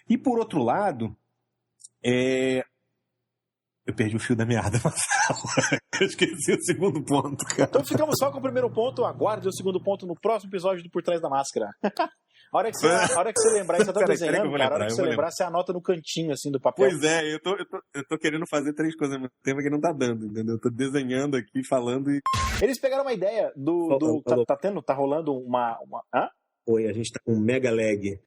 E por outro lado, eu perdi o fio da meada, Marcelo. Eu esqueci o segundo ponto, cara. Então ficamos só com o primeiro ponto, aguarde o segundo ponto no próximo episódio do Por Trás da Máscara. A hora que você lembrar, você tá desenhando, cara, a hora que você lembrar, você anota no cantinho, assim, do papel. Pois é, eu tô querendo fazer 3 coisas ao mesmo tempo que não tá dando, entendeu? Eu tô desenhando aqui, falando e... Eles pegaram uma ideia tá rolando uma... Hã? Oi, a gente tá com um mega lag.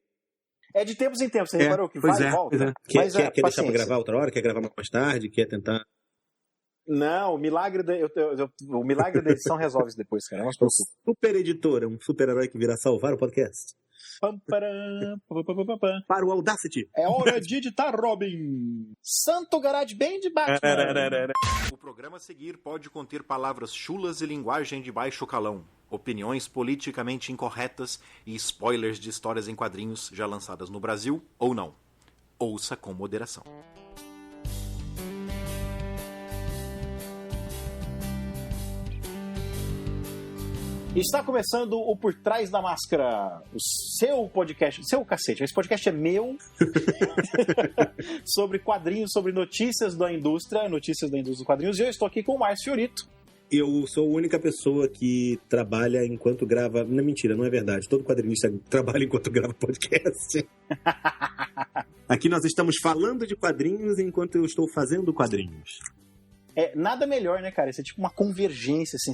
É de tempos em tempos, você reparou que vai e volta? Quer deixar pra gravar outra hora? Quer gravar mais tarde? Quer tentar... Não, o milagre da edição resolve isso depois, cara. Não se preocupe. Super editora, um super-herói que virá salvar o podcast. Para o Audacity. É hora de editar, Robin. Santo GarageBand de Batman. O programa a seguir pode conter palavras chulas e linguagem de baixo calão, opiniões politicamente incorretas e spoilers de histórias em quadrinhos já lançadas no Brasil ou não. Ouça com moderação. Está começando o Por Trás da Máscara, o seu podcast, seu cacete, esse podcast é meu, sobre quadrinhos, sobre notícias da indústria dos quadrinhos, e eu estou aqui com o Márcio Fiorito. Eu sou a única pessoa que trabalha enquanto grava... Não, mentira, não é verdade. Todo quadrinista trabalha enquanto grava podcast. Aqui nós estamos falando de quadrinhos enquanto eu estou fazendo quadrinhos. Nada melhor, né, cara? Isso é tipo uma convergência, assim.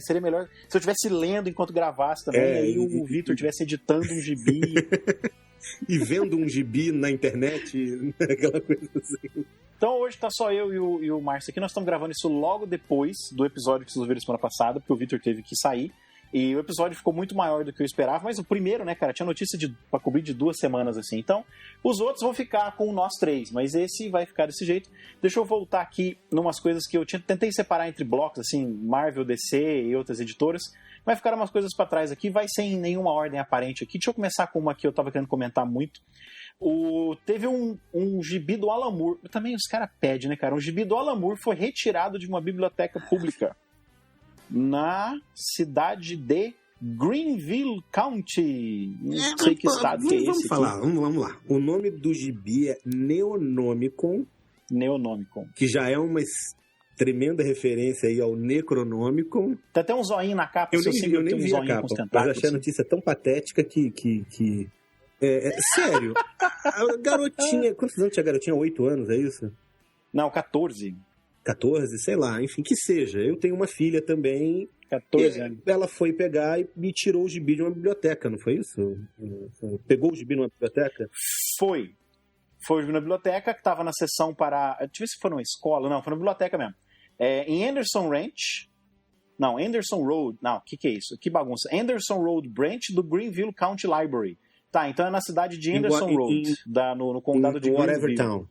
Seria melhor se eu estivesse lendo enquanto gravasse também, e aí o Vitor estivesse editando um gibi. E vendo um gibi na internet, aquela coisa assim. Então hoje tá só eu e o Márcio aqui. Nós estamos gravando isso logo depois do episódio que vocês ouviram semana passada, porque o Vitor teve que sair. E o episódio ficou muito maior do que eu esperava, mas o primeiro, né, cara, tinha notícia pra cobrir de 2 semanas, assim. Então, os outros vão ficar com nós 3, mas esse vai ficar desse jeito. Deixa eu voltar aqui numas coisas que eu tentei separar entre blocos, assim, Marvel, DC e outras editoras, mas ficaram umas coisas pra trás aqui, vai sem nenhuma ordem aparente aqui. Deixa eu começar com uma que eu tava querendo comentar muito. Teve um gibi do Alan Moore, também os caras pedem, né, cara? Um gibi do Alan Moore foi retirado de uma biblioteca pública na cidade de Greenville County. Não sei que estado que é esse. Vamos lá. O nome do gibi é Neonomicon. Que já é uma tremenda referência aí ao Necronomicon. Tem até um zoinho na capa. Eu nem vi a capa, mas achei a notícia tão patética que... sério. A garotinha... Quantos anos tinha a garotinha? 8 anos, é isso? Não, 14. 14, sei lá, enfim, que seja. Eu tenho uma filha também. 14 anos. Ela foi pegar e me tirou o gibi de uma biblioteca, não foi isso? Pegou o gibi numa biblioteca? Foi o gibi na biblioteca, que estava na seção para... Deixa eu ver se foi numa escola. Não, foi na biblioteca mesmo. Em Anderson Ranch... Não, Anderson Road... Não, o que é isso? Que bagunça. Anderson Road Branch do Greenville County Library. Tá, então é na cidade de Anderson Road, no condado de Greenville. Whatever Town.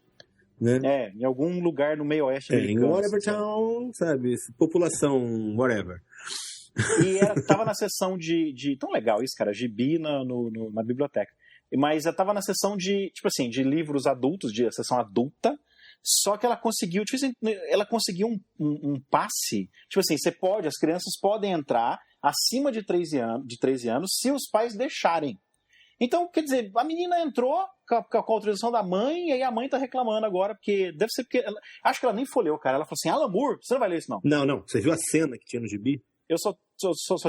Né? Em algum lugar no meio oeste americano. Em whatever town, sabe? População, whatever. E tava na seção de... Tão legal isso, cara, gibi na biblioteca. Mas ela tava na seção de, tipo assim, de livros adultos, de sessão adulta, só que ela conseguiu, tipo assim, um passe. Tipo assim, as crianças podem entrar acima de 13 anos se os pais deixarem. Então, quer dizer, a menina entrou com a autorização da mãe, e aí a mãe tá reclamando agora, deve ser porque... Acho que ela nem folheou, cara. Ela falou assim, Alan Moore, você não vai ler isso, não? Não. Você viu a cena que tinha no gibi? Eu só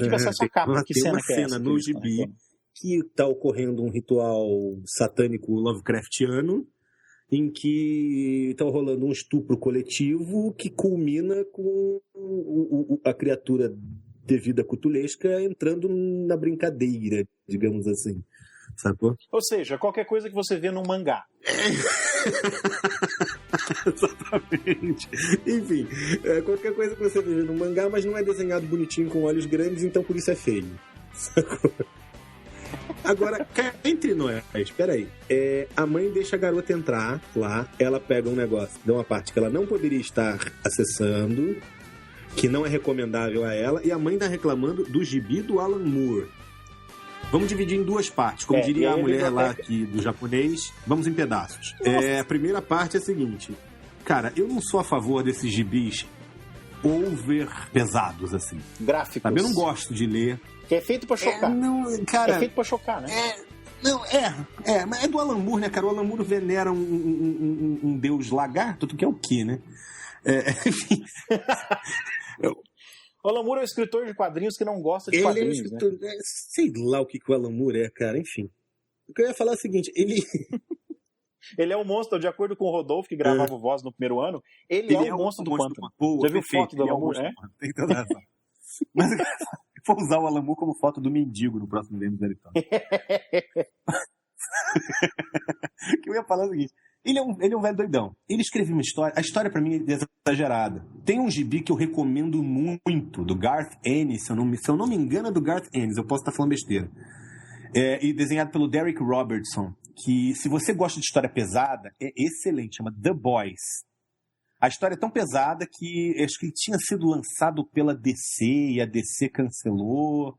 tive acesso à capa. Que cena que é essa? Tem uma cena no gibi que tá ocorrendo um ritual satânico Lovecraftiano, em que tá rolando um estupro coletivo que culmina com a criatura devida cutulesca entrando na brincadeira, digamos assim. Sacou? Ou seja, qualquer coisa que você vê num mangá. Exatamente. Enfim, qualquer coisa que você vê num mangá, mas não é desenhado bonitinho com olhos grandes, então por isso é feio. Sacou? Agora, entre nós, espera aí. A mãe deixa a garota entrar lá, ela pega um negócio, dá uma parte que ela não poderia estar acessando, que não é recomendável a ela, e a mãe tá reclamando do gibi do Alan Moore. Vamos dividir em 2 partes, como diria a mulher lá aqui do japonês, vamos em pedaços. A primeira parte é a seguinte, cara, eu não sou a favor desses gibis over pesados, assim. Gráficos. Sabe? Eu não gosto de ler. Que é feito pra chocar. Cara, é feito pra chocar, né? Não, mas é do Alan Moore, né, cara? O Alan Moore venera um deus lagarto, tu quer o quê, né? Enfim. O Alan Moore é um escritor de quadrinhos que não gosta de quadrinhos, ele é um escritor, né? Sei lá o que o Alan Moore é, cara, enfim. O que eu ia falar é o seguinte, Ele é o monstro, de acordo com o Rodolfo, que gravava o Voz no primeiro ano, ele é o monstro do pântano. Já viu foto do Alan Moore? Tem toda razão. Mas vou usar o Alan Moore como foto do mendigo no próximo Vênus Veritone. O que eu ia falar é o seguinte, ele é um velho doidão. Ele escreveu uma história, a história pra mim é exagerada. Tem um gibi que eu recomendo muito, do Garth Ennis, se eu não me engano é do Garth Ennis, eu posso estar falando besteira. E desenhado pelo Derek Robertson, que se você gosta de história pesada, é excelente, chama The Boys. A história é tão pesada que acho que ele tinha sido lançado pela DC e a DC cancelou,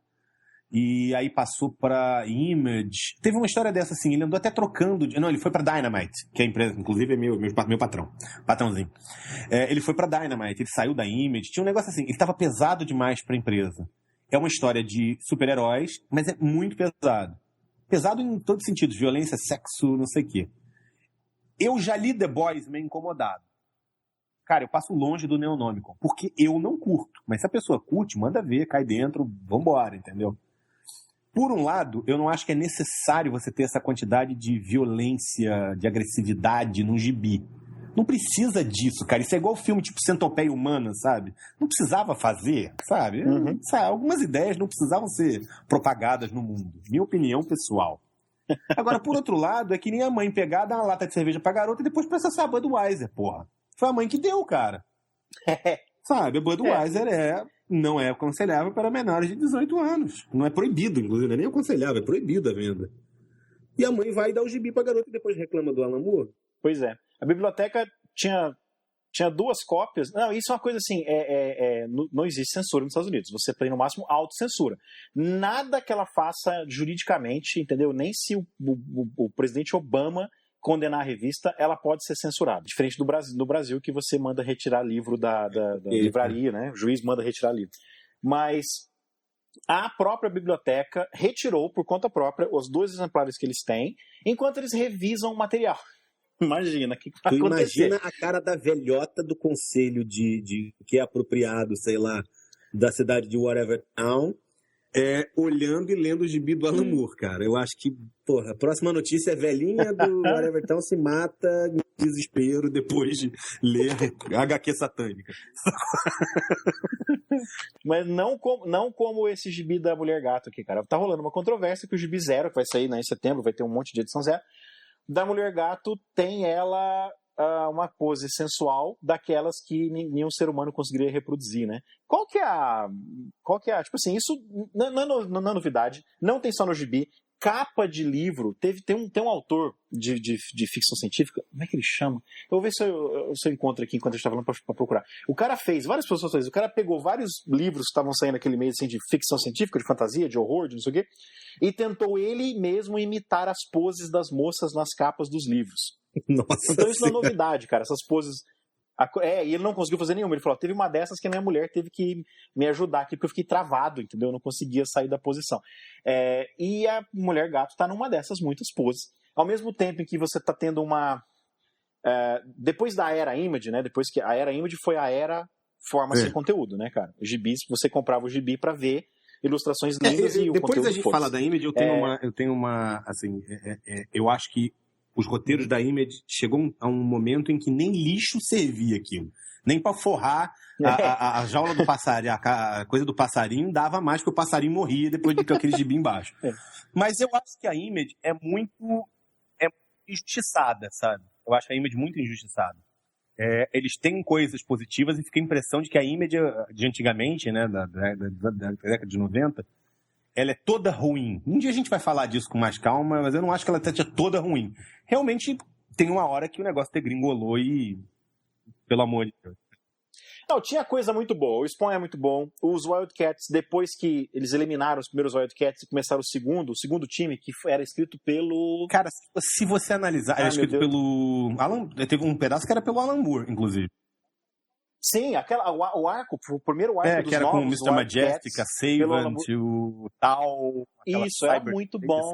e aí passou pra Image. Teve uma história dessa assim, ele andou até trocando, não, ele foi pra Dynamite, que é a empresa, inclusive é meu patrãozinho. Ele foi pra Dynamite, ele saiu da Image, tinha um negócio assim, ele estava pesado demais pra empresa. É uma história de super-heróis, mas é muito pesado. Pesado em todos os sentidos, violência, sexo, não sei o quê. Eu já li The Boys meio incomodado. Cara, eu passo longe do Neonomicon, porque eu não curto. Mas se a pessoa curte, manda ver, cai dentro, vambora, entendeu? Por um lado, eu não acho que é necessário você ter essa quantidade de violência, de agressividade num gibi. Não precisa disso, cara. Isso é igual filme tipo Centopeia Humana, sabe? Não precisava fazer, sabe? Sabe? Algumas ideias não precisavam ser propagadas no mundo. Minha opinião pessoal. Agora, por outro lado, é que nem a mãe pegar, dar uma lata de cerveja pra garota e depois processar a Budweiser, porra. Foi a mãe que deu, cara. Sabe? A Budweiser não é aconselhável para menores de 18 anos. Não é proibido, inclusive. Não é nem aconselhável, é proibido a venda. E a mãe vai dar o gibi pra garota e depois reclama do Alan Moore? Pois é. A biblioteca tinha 2 cópias. Não, isso é uma coisa assim, não existe censura nos Estados Unidos. Você tem, no máximo, autocensura. Nada que ela faça juridicamente, entendeu? Nem se o presidente Obama condenar a revista, ela pode ser censurada. Diferente do Brasil, que você manda retirar livro da livraria, né? O juiz manda retirar livro. Mas a própria biblioteca retirou, por conta própria, os 2 exemplares que eles têm, enquanto eles revisam o material. Imagina, o que vai acontecer? Imagina a cara da velhota do conselho de que é apropriado, sei lá, da cidade de Whatever Town, olhando e lendo o gibi do Alan Moore, cara. Eu acho que, porra, a próxima notícia é velhinha do Whatever Town se mata em desespero depois de ler HQ satânica. Mas não como esse gibi da Mulher Gato aqui, cara. Tá rolando uma controvérsia que o gibi 0, que vai sair, né, em setembro, vai ter um monte de edição 0, da Mulher Gato tem ela uma pose sensual daquelas que nenhum ser humano conseguiria reproduzir, né? Qual que é a tipo assim, isso não é novidade, não tem só no gibi. Capa de livro, tem um autor de ficção científica, como é que ele chama? Eu vou ver se eu encontro aqui enquanto a gente tá falando pra procurar. O cara fez, várias pessoas fazem, o cara pegou vários livros que estavam saindo naquele meio assim, de ficção científica, de fantasia, de horror, de não sei o quê, e tentou ele mesmo imitar as poses das moças nas capas dos livros. Nossa, então isso não é novidade, cara, essas poses... E ele não conseguiu fazer nenhuma. Ele falou, teve uma dessas que a minha mulher teve que me ajudar aqui, porque eu fiquei travado, entendeu? Eu não conseguia sair da posição. E a Mulher Gato tá numa dessas muitas poses. Ao mesmo tempo em que você tá tendo uma... depois da Era Image, né? Depois que a Era Image foi a era forma sem conteúdo, né, cara? Os gibis, você comprava o gibi pra ver ilustrações lindas e o depois conteúdo... Depois a gente fala da Image, eu tenho uma assim, eu acho que os roteiros da Image chegou a um momento em que nem lixo servia aquilo. Nem para forrar a jaula do passarinho, a coisa do passarinho dava mais, porque o passarinho morria depois de ter aquele gibi embaixo. Mas eu acho que a Image é muito injustiçada, sabe? Eu acho a Image muito injustiçada. Eles têm coisas positivas e fica a impressão de que a Image de antigamente, né, da década de 90, ela é toda ruim. Um dia a gente vai falar disso com mais calma, mas eu não acho que ela esteja toda ruim. Realmente tem uma hora que o negócio degringolou e... Pelo amor de Deus. Não, tinha coisa muito boa. O Spawn é muito bom. Os Wildcats, depois que eles eliminaram os primeiros Wildcats e começaram o segundo time, que era escrito pelo... Cara, se você analisar... Era escrito pelo... Teve um pedaço que era pelo Alan Moore, inclusive. Sim, o primeiro arco dos que era novos, com o Mr. Majestic, a Savant, o tal... Isso, era muito bom,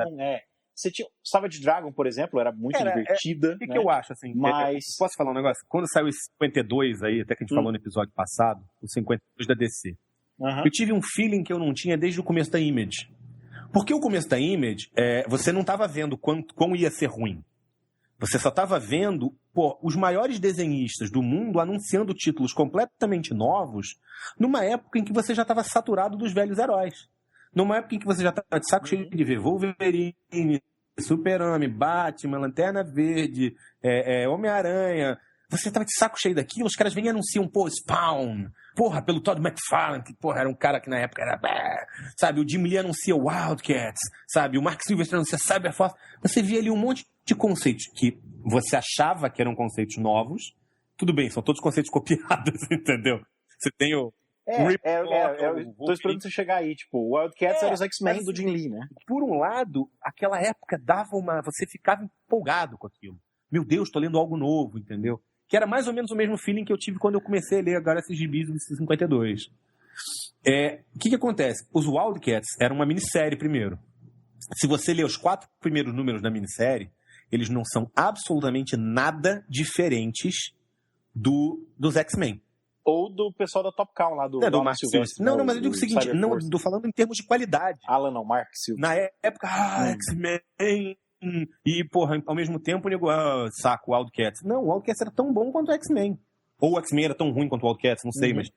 você tinha Savage Dragon, por exemplo, era muito divertida. O que né? eu acho, assim? Mas... Posso falar um negócio? Quando saiu esse 52 aí, até que a gente falou no episódio passado, o 52 da DC, eu tive um feeling que eu não tinha desde o começo da Image. Porque o começo da Image, você não estava vendo quão ia ser ruim. Você só estava vendo os maiores desenhistas do mundo anunciando títulos completamente novos numa época em que você já estava saturado dos velhos heróis. Numa época em que você já estava de saco cheio de ver Wolverine, Super-Homem, Batman, Lanterna Verde, Homem-Aranha. Você estava de saco cheio daquilo, os caras vêm e anunciam, Spawn, pelo Todd McFarlane, que, era um cara que na época era... Sabe, o Jim Lee anuncia Wildcats, sabe, o Mark Silvestre anuncia Cyberforce. Você via ali um monte de conceitos que você achava que eram conceitos novos. Tudo bem, são todos conceitos copiados, entendeu? Você tem o... tô esperando você chegar aí, tipo, o Wildcats era os X-Men do Jim Lee, né? Por um lado, aquela época dava você ficava empolgado com aquilo. Meu Deus, tô lendo algo novo, entendeu? Que era mais ou menos o mesmo feeling que eu tive quando eu comecei a ler agora esses gibis do 52. O que acontece? Os Wildcats eram uma minissérie primeiro. Se você ler os 4 primeiros números da minissérie, eles não são absolutamente nada diferentes dos X-Men. Ou do pessoal da Top Cow lá do Mark Silvestre. Não, mas eu digo o seguinte, não, tô falando em termos de qualidade. Mark Silvestre. Na época, X-Men... E, ao mesmo tempo, nego, saco, o Wildcats. Não, o Wildcats era tão bom quanto o X-Men. Ou o X-Men era tão ruim quanto o Wildcats, não sei, mas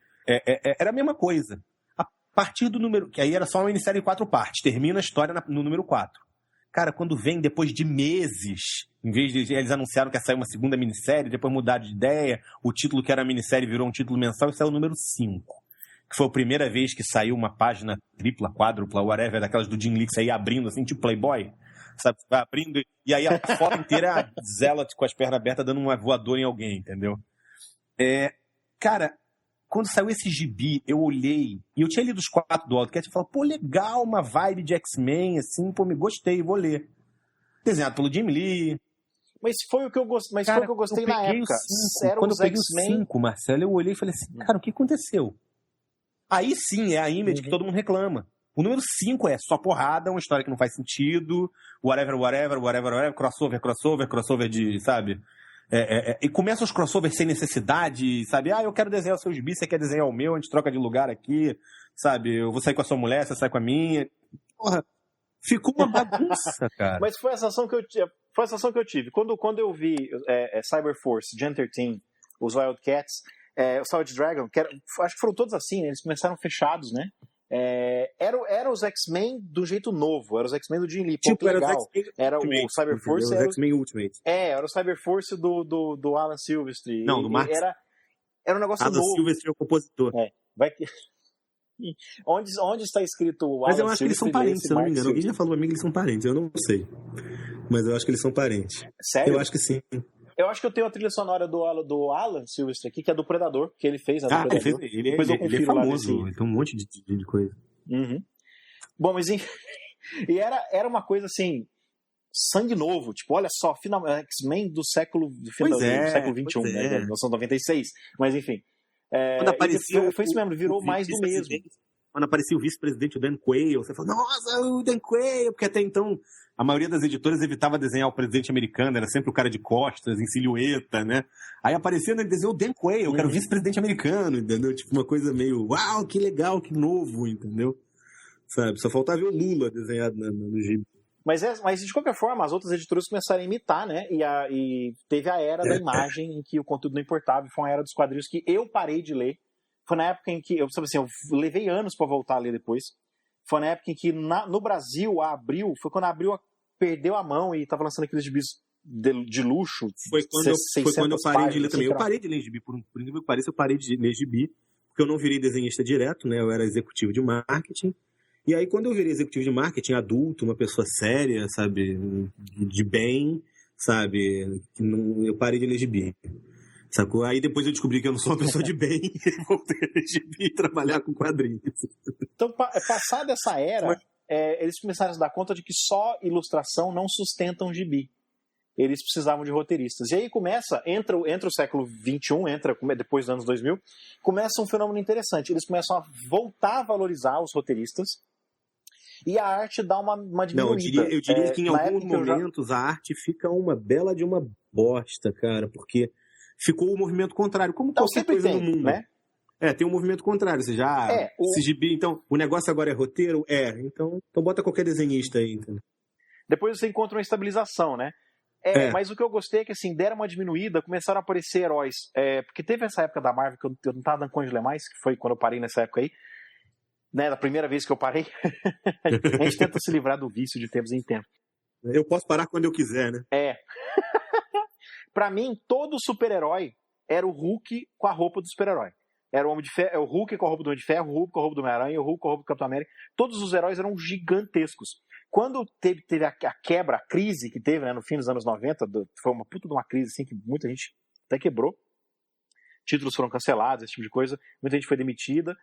era a mesma coisa. A partir do número... Que aí era só uma minissérie de 4 partes. Termina a história no número 4. Cara, quando vem depois de meses, em vez de eles anunciaram que ia sair uma segunda minissérie, depois mudaram de ideia, o título que era minissérie virou um título mensal e saiu o número 5. Que foi a primeira vez que saiu uma página tripla, quádrupla, whatever, daquelas do Jim Lee, que saía abrindo, assim, tipo Playboy. Sabe, vai abrindo, e aí a foto inteira é a Zealot com as pernas abertas dando uma voadora em alguém, entendeu? Cara, quando saiu esse gibi, eu olhei, e eu tinha lido os 4 do Wildcat, e falei, legal, uma vibe de X-Men, assim, me gostei, vou ler. Desenhado pelo Jim Lee. Mas foi o que eu gostei, na época. Quando eu peguei o 5, Marcelo, eu olhei e falei assim, cara, o que aconteceu? Aí sim, é a Image que todo mundo reclama. O número 5 é só porrada, uma história que não faz sentido, whatever, crossover de, sabe? E começam os crossovers sem necessidade, sabe? Eu quero desenhar o seu gibi, você quer desenhar o meu, a gente troca de lugar aqui, sabe? Eu vou sair com a sua mulher, você sai com a minha. Porra, ficou uma bagunça, cara. Mas foi a sensação que eu tive. Quando eu vi Cyberforce, Gen 13, os Wildcats, o Savage Dragon, acho que foram todos assim, né? Eles começaram fechados, né? Era os X-Men do jeito novo, era os X-Men do Jim Lee, legal. Era o Cyberforce, era o X-Men Ultimate. Era o Cyberforce do Alan Silvestre. Não, do Mark. Era um negócio novo. Alan Silvestre é o compositor. Vai que... onde está escrito o Alan Mas eu acho que eles são parentes, se eu não me engano. Silvestre? Alguém já falou pra mim que eles são parentes, eu não sei. Mas eu acho que eles são parentes. Sério? Eu acho que sim. Eu acho que eu tenho a trilha sonora do Alan Silvestre aqui, que é do Predador, que ele fez. Ele é famoso, tem um monte de coisa. Bom, mas enfim, e era uma coisa assim, sangue novo, tipo, olha só, X-Men do século XXI, né? 1996, mas enfim. Quando apareceu, foi isso mesmo, virou mais do mesmo. Quando aparecia o vice-presidente, o Dan Quayle, você falou, nossa, o Dan Quayle, porque até então a maioria das editoras evitava desenhar o presidente americano, era sempre o cara de costas, em silhueta, né? Aí aparecia, ele desenhou o Dan Quayle, eu quero vice-presidente americano, entendeu? Tipo, uma coisa meio, uau, que legal, que novo, entendeu? Sabe, só faltava ver o Lula desenhado no gibi. Mas de qualquer forma, as outras editoras começaram a imitar, né? E teve a era da imagem em que o conteúdo não importava, e foi uma era dos quadrinhos que eu parei de ler. Foi na época em que, eu levei anos para voltar a ler depois. Foi na época em que no Brasil, a Abril, foi quando a Abril perdeu a mão e tava lançando aqueles gibis de luxo. Foi quando eu parei de ler também. Eu parei de ler gibi, por incrível que pareça, eu parei de ler gibi, porque eu não virei desenhista direto, né? Eu era executivo de marketing. E aí, quando eu virei executivo de marketing adulto, uma pessoa séria, sabe, de bem, sabe, eu parei de ler gibi. Sacou? Aí depois eu descobri que eu não sou uma pessoa de bem e voltei a ler gibi e trabalhar com quadrinhos. Então, passada essa era, eles começaram a se dar conta de que só ilustração não sustenta um gibi. Eles precisavam de roteiristas. E aí entra o século XXI, depois dos anos 2000, começa um fenômeno interessante. Eles começam a voltar a valorizar os roteiristas e a arte dá uma diminuída. Não, eu diria que em alguns momentos a arte fica uma bela de uma bosta, cara, porque ficou o movimento contrário, como então, qualquer coisa no mundo. Né? Tem um movimento contrário, ou seja, esse gibi, então, o negócio agora é roteiro? Então bota qualquer desenhista aí, entendeu? Depois você encontra uma estabilização, né? Mas o que eu gostei é que, assim, deram uma diminuída, começaram a aparecer heróis. Porque teve essa época da Marvel que eu não tava dando conta de ler mais, que foi quando eu parei nessa época aí, né? Da primeira vez que eu parei. A gente tenta se livrar do vício de tempos em tempos. Eu posso parar quando eu quiser, né? Pra mim, todo super-herói era o Hulk com a roupa do super-herói. Era o Homem de Ferro, o Hulk com a roupa do Homem de Ferro, o Hulk com a roupa do Homem-Aranha, o Hulk com a roupa do Capitão América. Todos os heróis eram gigantescos. Quando teve a quebra, a crise que teve, né, no fim dos anos 90, foi uma puta de uma crise assim, que muita gente até quebrou. Títulos foram cancelados, esse tipo de coisa. Muita gente foi demitida.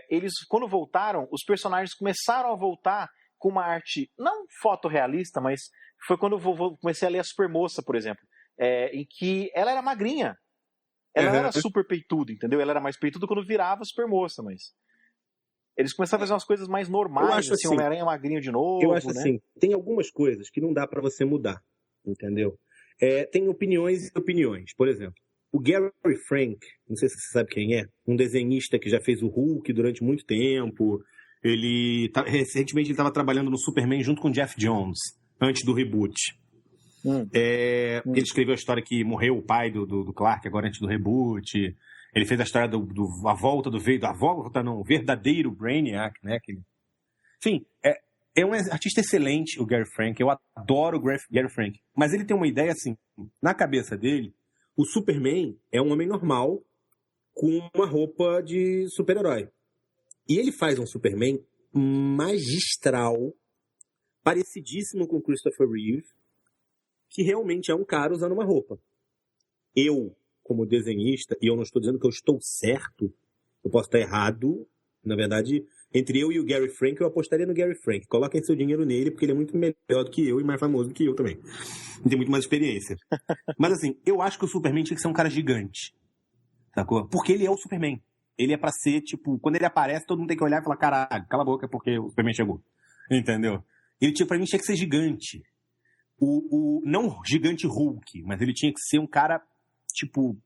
Eles, quando voltaram, os personagens começaram a voltar com uma arte, não fotorrealista, mas foi quando eu comecei a ler a Supermoça, por exemplo, em que ela era magrinha. Ela não era super peituda, entendeu? Ela era mais peituda quando virava Supermoça, mas... Eles começaram a fazer umas coisas mais normais, assim, Homem-Aranha magrinho de novo, eu acho né? assim, tem algumas coisas que não dá pra você mudar, entendeu? Tem opiniões e opiniões. Por exemplo, o Gary Frank, não sei se você sabe quem é, um desenhista que já fez o Hulk durante muito tempo. Recentemente ele estava trabalhando no Superman junto com o Jeff Jones, antes do reboot. Ele escreveu a história que morreu o pai do Clark, agora antes do reboot. Ele fez a história a volta o verdadeiro Brainiac, né? Enfim, é um artista excelente, o Gary Frank. Eu adoro o Gary Frank. Mas ele tem uma ideia assim, na cabeça dele, o Superman é um homem normal com uma roupa de super-herói. E ele faz um Superman magistral, parecidíssimo com Christopher Reeve, que realmente é um cara usando uma roupa. Eu, como desenhista, e eu não estou dizendo que eu estou certo, eu posso estar errado, na verdade, entre eu e o Gary Frank, eu apostaria no Gary Frank. Coloquem seu dinheiro nele, porque ele é muito melhor do que eu e mais famoso do que eu também. Tem muito mais experiência. Mas assim, eu acho que o Superman tinha que ser um cara gigante, sacou? Porque ele é o Superman. Ele é pra ser, tipo, quando ele aparece, todo mundo tem que olhar e falar, caralho, cala a boca, porque o Superman chegou. Entendeu? Pra mim, tinha que ser gigante. Não gigante Hulk, mas ele tinha que ser um cara, tipo,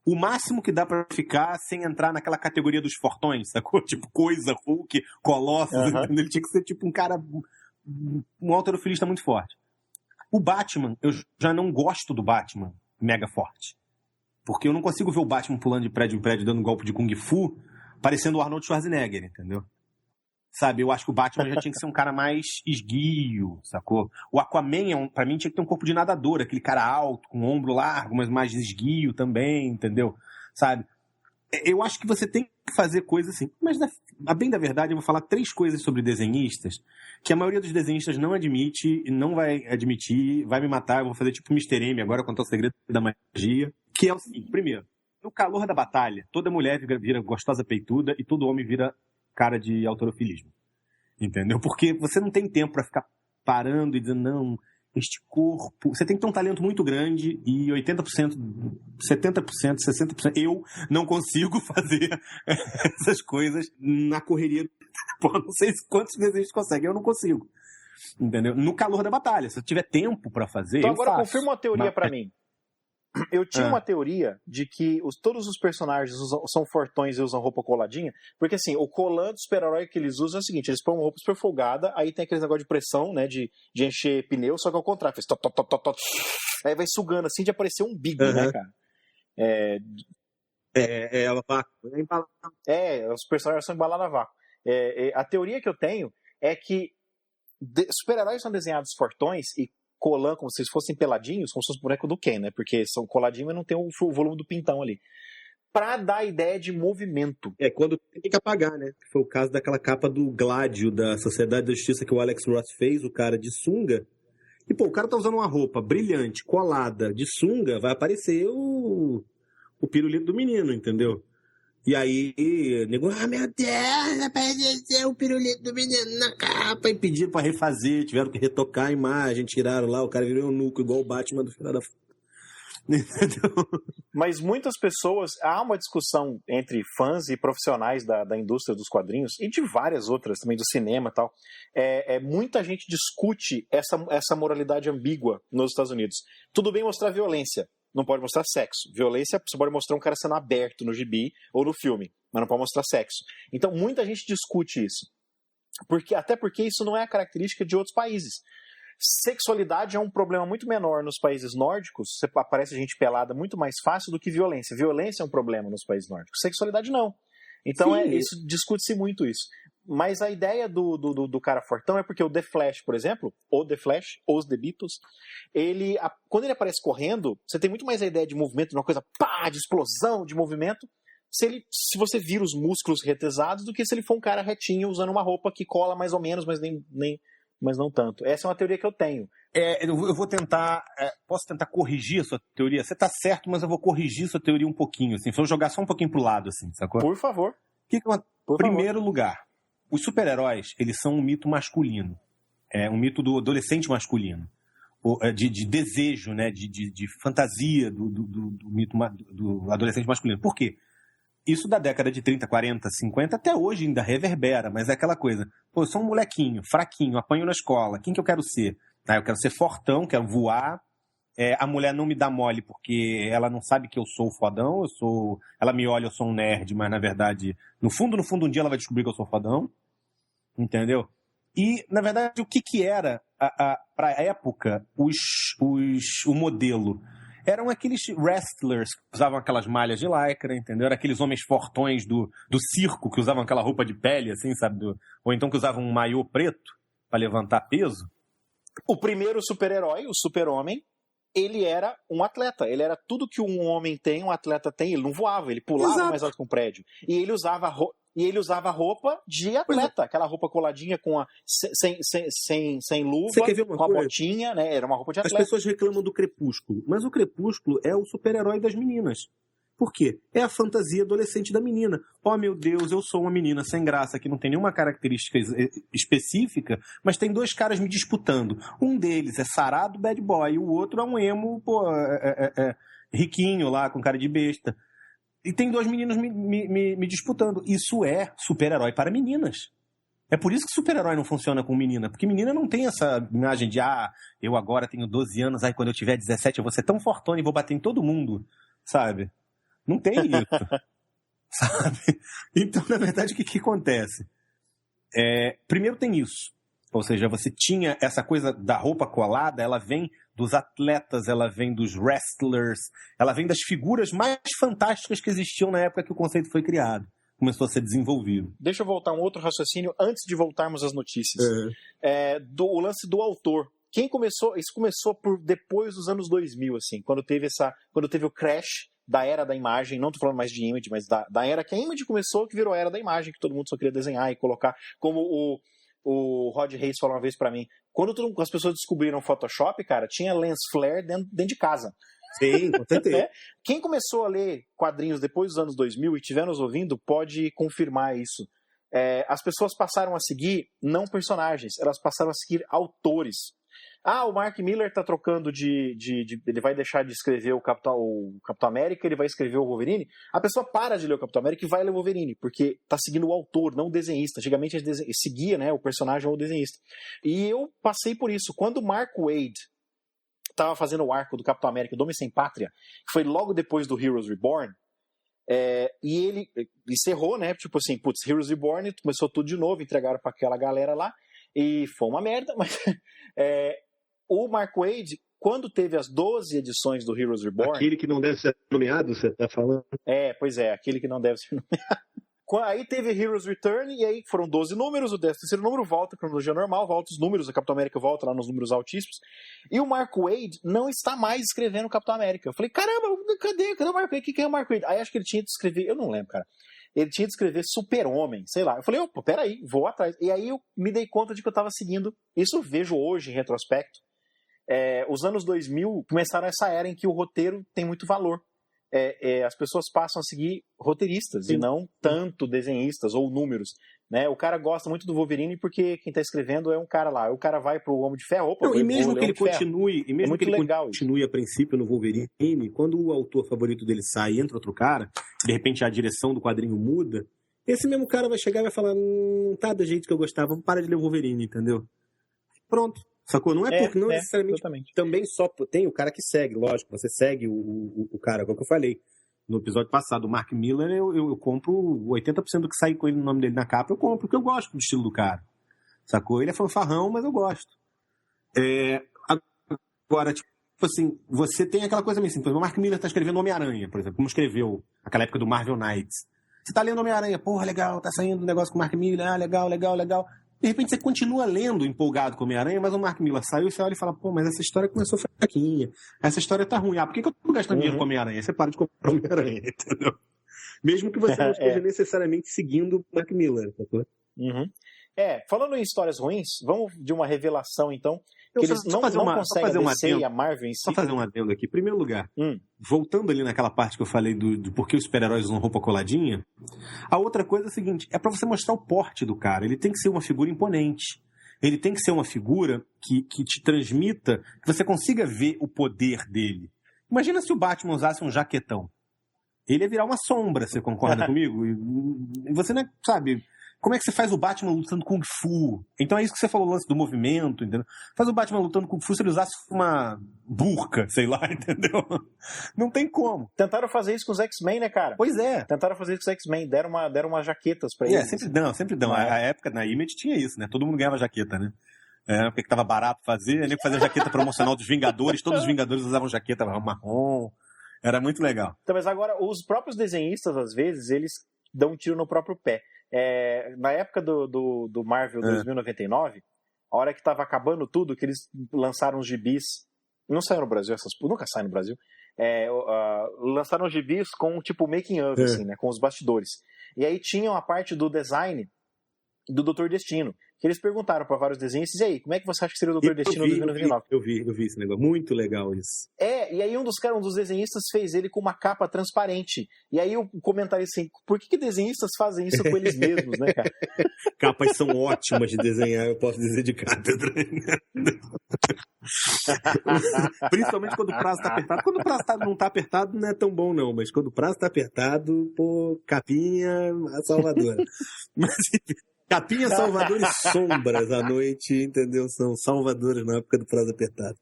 o máximo que dá pra ficar sem entrar naquela categoria dos fortões, sacou? Tipo, coisa, Hulk, Colossus, entendeu? Ele tinha que ser, tipo, um cara, um halterofilista muito forte. O Batman, eu já não gosto do Batman mega forte. Porque eu não consigo ver o Batman pulando de prédio em prédio, dando um golpe de Kung Fu, parecendo o Arnold Schwarzenegger, entendeu? Sabe, eu acho que o Batman já tinha que ser um cara mais esguio, sacou? O Aquaman, pra mim, tinha que ter um corpo de nadador, aquele cara alto, com ombro largo, mas mais esguio também, entendeu? Sabe? Eu acho que você tem que fazer coisas assim. Mas, a bem da verdade, eu vou falar 3 coisas sobre desenhistas que a maioria dos desenhistas não admite, não vai admitir, vai me matar, eu vou fazer tipo Mr. M agora, contar o segredo da magia, que é o seguinte: primeiro, no calor da batalha, toda mulher vira gostosa peituda e todo homem vira cara de halterofilismo, entendeu? Porque você não tem tempo pra ficar parando e dizendo, não, este corpo... Você tem que ter um talento muito grande e 80%, 70%, 60%... Eu não consigo fazer essas coisas na correria. Pô, não sei quantos desenhos conseguem, eu não consigo. Entendeu? No calor da batalha. Se eu tiver tempo pra fazer, então eu agora faço. Confirma uma teoria pra mim. Eu tinha uma teoria de que todos os personagens são fortões e usam roupa coladinha, porque assim, o colan do super-herói que eles usam é o seguinte: eles põem uma roupa super folgada, aí tem aqueles negócio de pressão, né, de encher pneu, só que ao contrário, faz top, top, top, top, top, aí vai sugando assim de aparecer um bico, né, cara? A vácuo. Os personagens são embalados a vácuo. A teoria que eu tenho é que super-heróis são desenhados fortões e colan como se eles fossem peladinhos, como se fosse boneco do Ken, né? Porque são coladinhos, mas não tem o volume do pintão ali. Pra dar a ideia de movimento. Quando tem que apagar, né? Foi o caso daquela capa do Gládio da Sociedade da Justiça que o Alex Ross fez, o cara de sunga. E, pô, o cara tá usando uma roupa brilhante, colada, de sunga, vai aparecer o pirulito do menino, entendeu? E aí, nego, meu Deus, apareceu o pirulito do menino na capa. E pediram pra refazer, tiveram que retocar a imagem, tiraram lá, o cara virou eunuco igual o Batman do final da... Entendeu? Mas muitas pessoas, há uma discussão entre fãs e profissionais da indústria dos quadrinhos e de várias outras também, do cinema e tal. Muita gente discute essa moralidade ambígua nos Estados Unidos. Tudo bem mostrar violência, não pode mostrar sexo. Violência, você pode mostrar um cara sendo aberto no gibi ou no filme, mas não pode mostrar sexo. Então muita gente discute isso. Até porque isso não é a característica de outros países. Sexualidade é um problema muito menor nos países nórdicos, aparece gente pelada muito mais fácil do que violência. Violência é um problema nos países nórdicos, sexualidade não. Então isso discute-se muito isso. Mas a ideia do cara fortão é porque o The Flash, por exemplo, ou The Flash, ou os The Beatles, quando ele aparece correndo, você tem muito mais a ideia de movimento, de uma coisa de explosão de movimento, se você vira os músculos retesados, do que se ele for um cara retinho usando uma roupa que cola mais ou menos, mas não tanto. Essa é uma teoria que eu tenho. Eu vou tentar... posso tentar corrigir a sua teoria? Você tá certo, mas eu vou corrigir a sua teoria um pouquinho, assim. Vou jogar só um pouquinho pro lado, assim, sacou? Por favor. Primeiro lugar, os super-heróis, eles são um mito masculino. É um mito do adolescente masculino. De desejo, né? De fantasia do mito do adolescente masculino. Por quê? Isso da década de 30, 40, 50, até hoje ainda reverbera, mas é aquela coisa. Pô, eu sou um molequinho, fraquinho, apanho na escola. Quem que eu quero ser? Eu quero ser fortão, quero voar. A mulher não me dá mole porque ela não sabe que eu sou fodão. Ela me olha, eu sou um nerd, mas na verdade, no fundo, um dia ela vai descobrir que eu sou fodão. Entendeu? E, na verdade, o que era, pra época, o modelo? Eram aqueles wrestlers que usavam aquelas malhas de lycra, entendeu? Eram aqueles homens fortões do circo que usavam aquela roupa de pele, assim, sabe? Ou então que usavam um maiô preto para levantar peso. O primeiro super-herói, o super-homem, ele era um atleta. Ele era tudo que um homem tem, um atleta tem. Ele não voava, ele pulava mais alto que um prédio. E ele usava roupa de atleta, aquela roupa coladinha sem luva, com a botinha, né? Era uma roupa de atleta. As pessoas reclamam do Crepúsculo, mas o Crepúsculo é o super-herói das meninas. Por quê? É a fantasia adolescente da menina. Oh, meu Deus, eu sou uma menina sem graça, que não tem nenhuma característica específica, mas tem dois caras me disputando. Um deles é sarado bad boy, e o outro é um emo, riquinho lá, com cara de besta. E tem dois meninos me disputando. Isso é super-herói para meninas. É por isso que super-herói não funciona com menina. Porque menina não tem essa imagem de eu agora tenho 12 anos, aí quando eu tiver 17 eu vou ser tão fortuna e vou bater em todo mundo, sabe? Não tem isso. Sabe? Então, na verdade, o que acontece? Primeiro tem isso. Ou seja, você tinha essa coisa da roupa colada, ela vem dos atletas, ela vem dos wrestlers, ela vem das figuras mais fantásticas que existiam na época que o conceito foi criado. Começou a ser desenvolvido. Deixa eu voltar um outro raciocínio antes de voltarmos às notícias. O lance do autor. Isso começou depois dos anos 2000, assim, quando teve o crash da era da imagem, não estou falando mais de Image, mas da era que a Image começou, que virou a era da imagem, que todo mundo só queria desenhar e colocar, como o Rod Reis falou uma vez pra mim, quando as pessoas descobriram o Photoshop, cara, tinha lens flare dentro de casa. Sim, com certeza. Quem começou a ler quadrinhos depois dos anos 2000 e estiver nos ouvindo, pode confirmar isso. As pessoas passaram a seguir não personagens, elas passaram a seguir autores. O Mark Miller tá trocando ele vai deixar de escrever o Capitão América, ele vai escrever o Wolverine. A pessoa para de ler o Capitão América e vai ler o Wolverine, porque tá seguindo o autor, não o desenhista. Antigamente ele seguia, né, o personagem ou o desenhista. E eu passei por isso. Quando o Mark Waid tava fazendo o arco do Capitão América, do Homem Sem Pátria, que foi logo depois do Heroes Reborn, e ele encerrou, né, tipo assim, Heroes Reborn, começou tudo de novo, entregaram pra aquela galera lá, e foi uma merda, mas o Mark Waid, quando teve as 12 edições do Heroes Reborn... Aquele que não deve ser nomeado, você tá falando? Pois é, aquele que não deve ser nomeado. Aí teve Heroes Return, e aí foram 12 números, o 13º número volta, a cronologia normal, volta os números, a Capitão América volta lá nos números altíssimos, e o Mark Waid não está mais escrevendo o Capitão América. Eu falei, caramba, cadê o Mark Waid? Quem é o Mark Waid? Aí acho que ele tinha de escrever, eu não lembro, cara. Ele tinha de escrever Super-Homem, sei lá. Eu falei, peraí, vou atrás. E aí eu me dei conta de que eu estava seguindo, isso eu vejo hoje em retrospecto, os anos 2000 começaram essa era em que o roteiro tem muito valor. As pessoas passam a seguir roteiristas e não tanto desenhistas ou números. né? O cara gosta muito do Wolverine porque quem tá escrevendo é um cara lá. O cara vai pro Homem de Ferro, opa, Não, e mesmo que ele legal continue a princípio no Wolverine, quando o autor favorito dele sai e entra outro cara, de repente a direção do quadrinho muda, esse mesmo cara vai chegar e vai falar, não tá do jeito que eu gostava, vamos parar de ler o Wolverine, entendeu? Pronto. Sacou? Não é porque não necessariamente. Exatamente. Também só tem o cara que segue, lógico. Você segue o cara, igual que eu falei no episódio passado. O Mark Millar, eu compro 80% do que sai com ele no nome dele na capa, eu compro, porque eu gosto do estilo do cara. Sacou? Ele é fanfarrão, mas eu gosto. Agora, tipo assim, você tem aquela coisa meio assim. O Mark Millar tá escrevendo Homem-Aranha, por exemplo, como escreveu naquela época do Marvel Knights. Você tá lendo Homem-Aranha, porra, legal, tá saindo um negócio com o Mark Millar, legal. De repente você continua lendo empolgado com o Homem-Aranha, mas o Mark Millar saiu e você olha e fala, pô, mas essa história começou fraquinha, essa história tá ruim. Por que eu tô gastando dinheiro com o Homem-Aranha? Você para de comprar o Homem-Aranha, entendeu? Mesmo que você não esteja necessariamente seguindo o Mark Millar, tá? Falando em histórias ruins, vamos de uma revelação, então, que eles não conseguem descer e a Marvel em si. Só fazer um adendo aqui. Em primeiro lugar, voltando ali naquela parte que eu falei do porquê os super-heróis usam roupa coladinha, a outra coisa é a seguinte, é pra você mostrar o porte do cara. Ele tem que ser uma figura imponente. Ele tem que ser uma figura que te transmita, que você consiga ver o poder dele. Imagina se o Batman usasse um jaquetão. Ele ia virar uma sombra, você concorda comigo? E você não é, sabe... Como é que você faz o Batman lutando Kung Fu? Então é isso que você falou, o lance do movimento, entendeu? Faz o Batman lutando Kung Fu se ele usasse uma burca, sei lá, entendeu? Não tem como. Tentaram fazer isso com os X-Men, né, cara? Pois é. Tentaram fazer isso com os X-Men, deram umas jaquetas pra eles. Sempre dão. A época, na Image tinha isso, né? Todo mundo ganhava jaqueta, né? Porque tava barato fazer, nem fazia jaqueta promocional dos Vingadores, todos os Vingadores usavam jaqueta marrom. Era muito legal. Então, mas agora, os próprios desenhistas, às vezes, eles dão um tiro no próprio pé. Na época do Marvel 2099, a hora que tava acabando tudo, que eles lançaram os gibis, não saiu no Brasil, nunca sai no Brasil, lançaram os gibis com tipo making of, assim, né, com os bastidores. E aí tinham a parte do design do Dr. Destino, que eles perguntaram para vários desenhistas, e aí, como é que você acha que seria o Dr. Destino em 2099? Eu vi esse negócio, muito legal isso. E aí um dos desenhistas fez ele com uma capa transparente, e aí o comentarista assim, por que desenhistas fazem isso com eles mesmos, né, cara? Capas são ótimas de desenhar, eu posso dizer de cátedra. Principalmente quando o prazo tá apertado. Quando o prazo não tá apertado, não é tão bom não, mas quando o prazo tá apertado, pô, capinha salvadora. Mas capinha, Salvador e sombras à noite, entendeu? São salvadores na época do prazo apertado.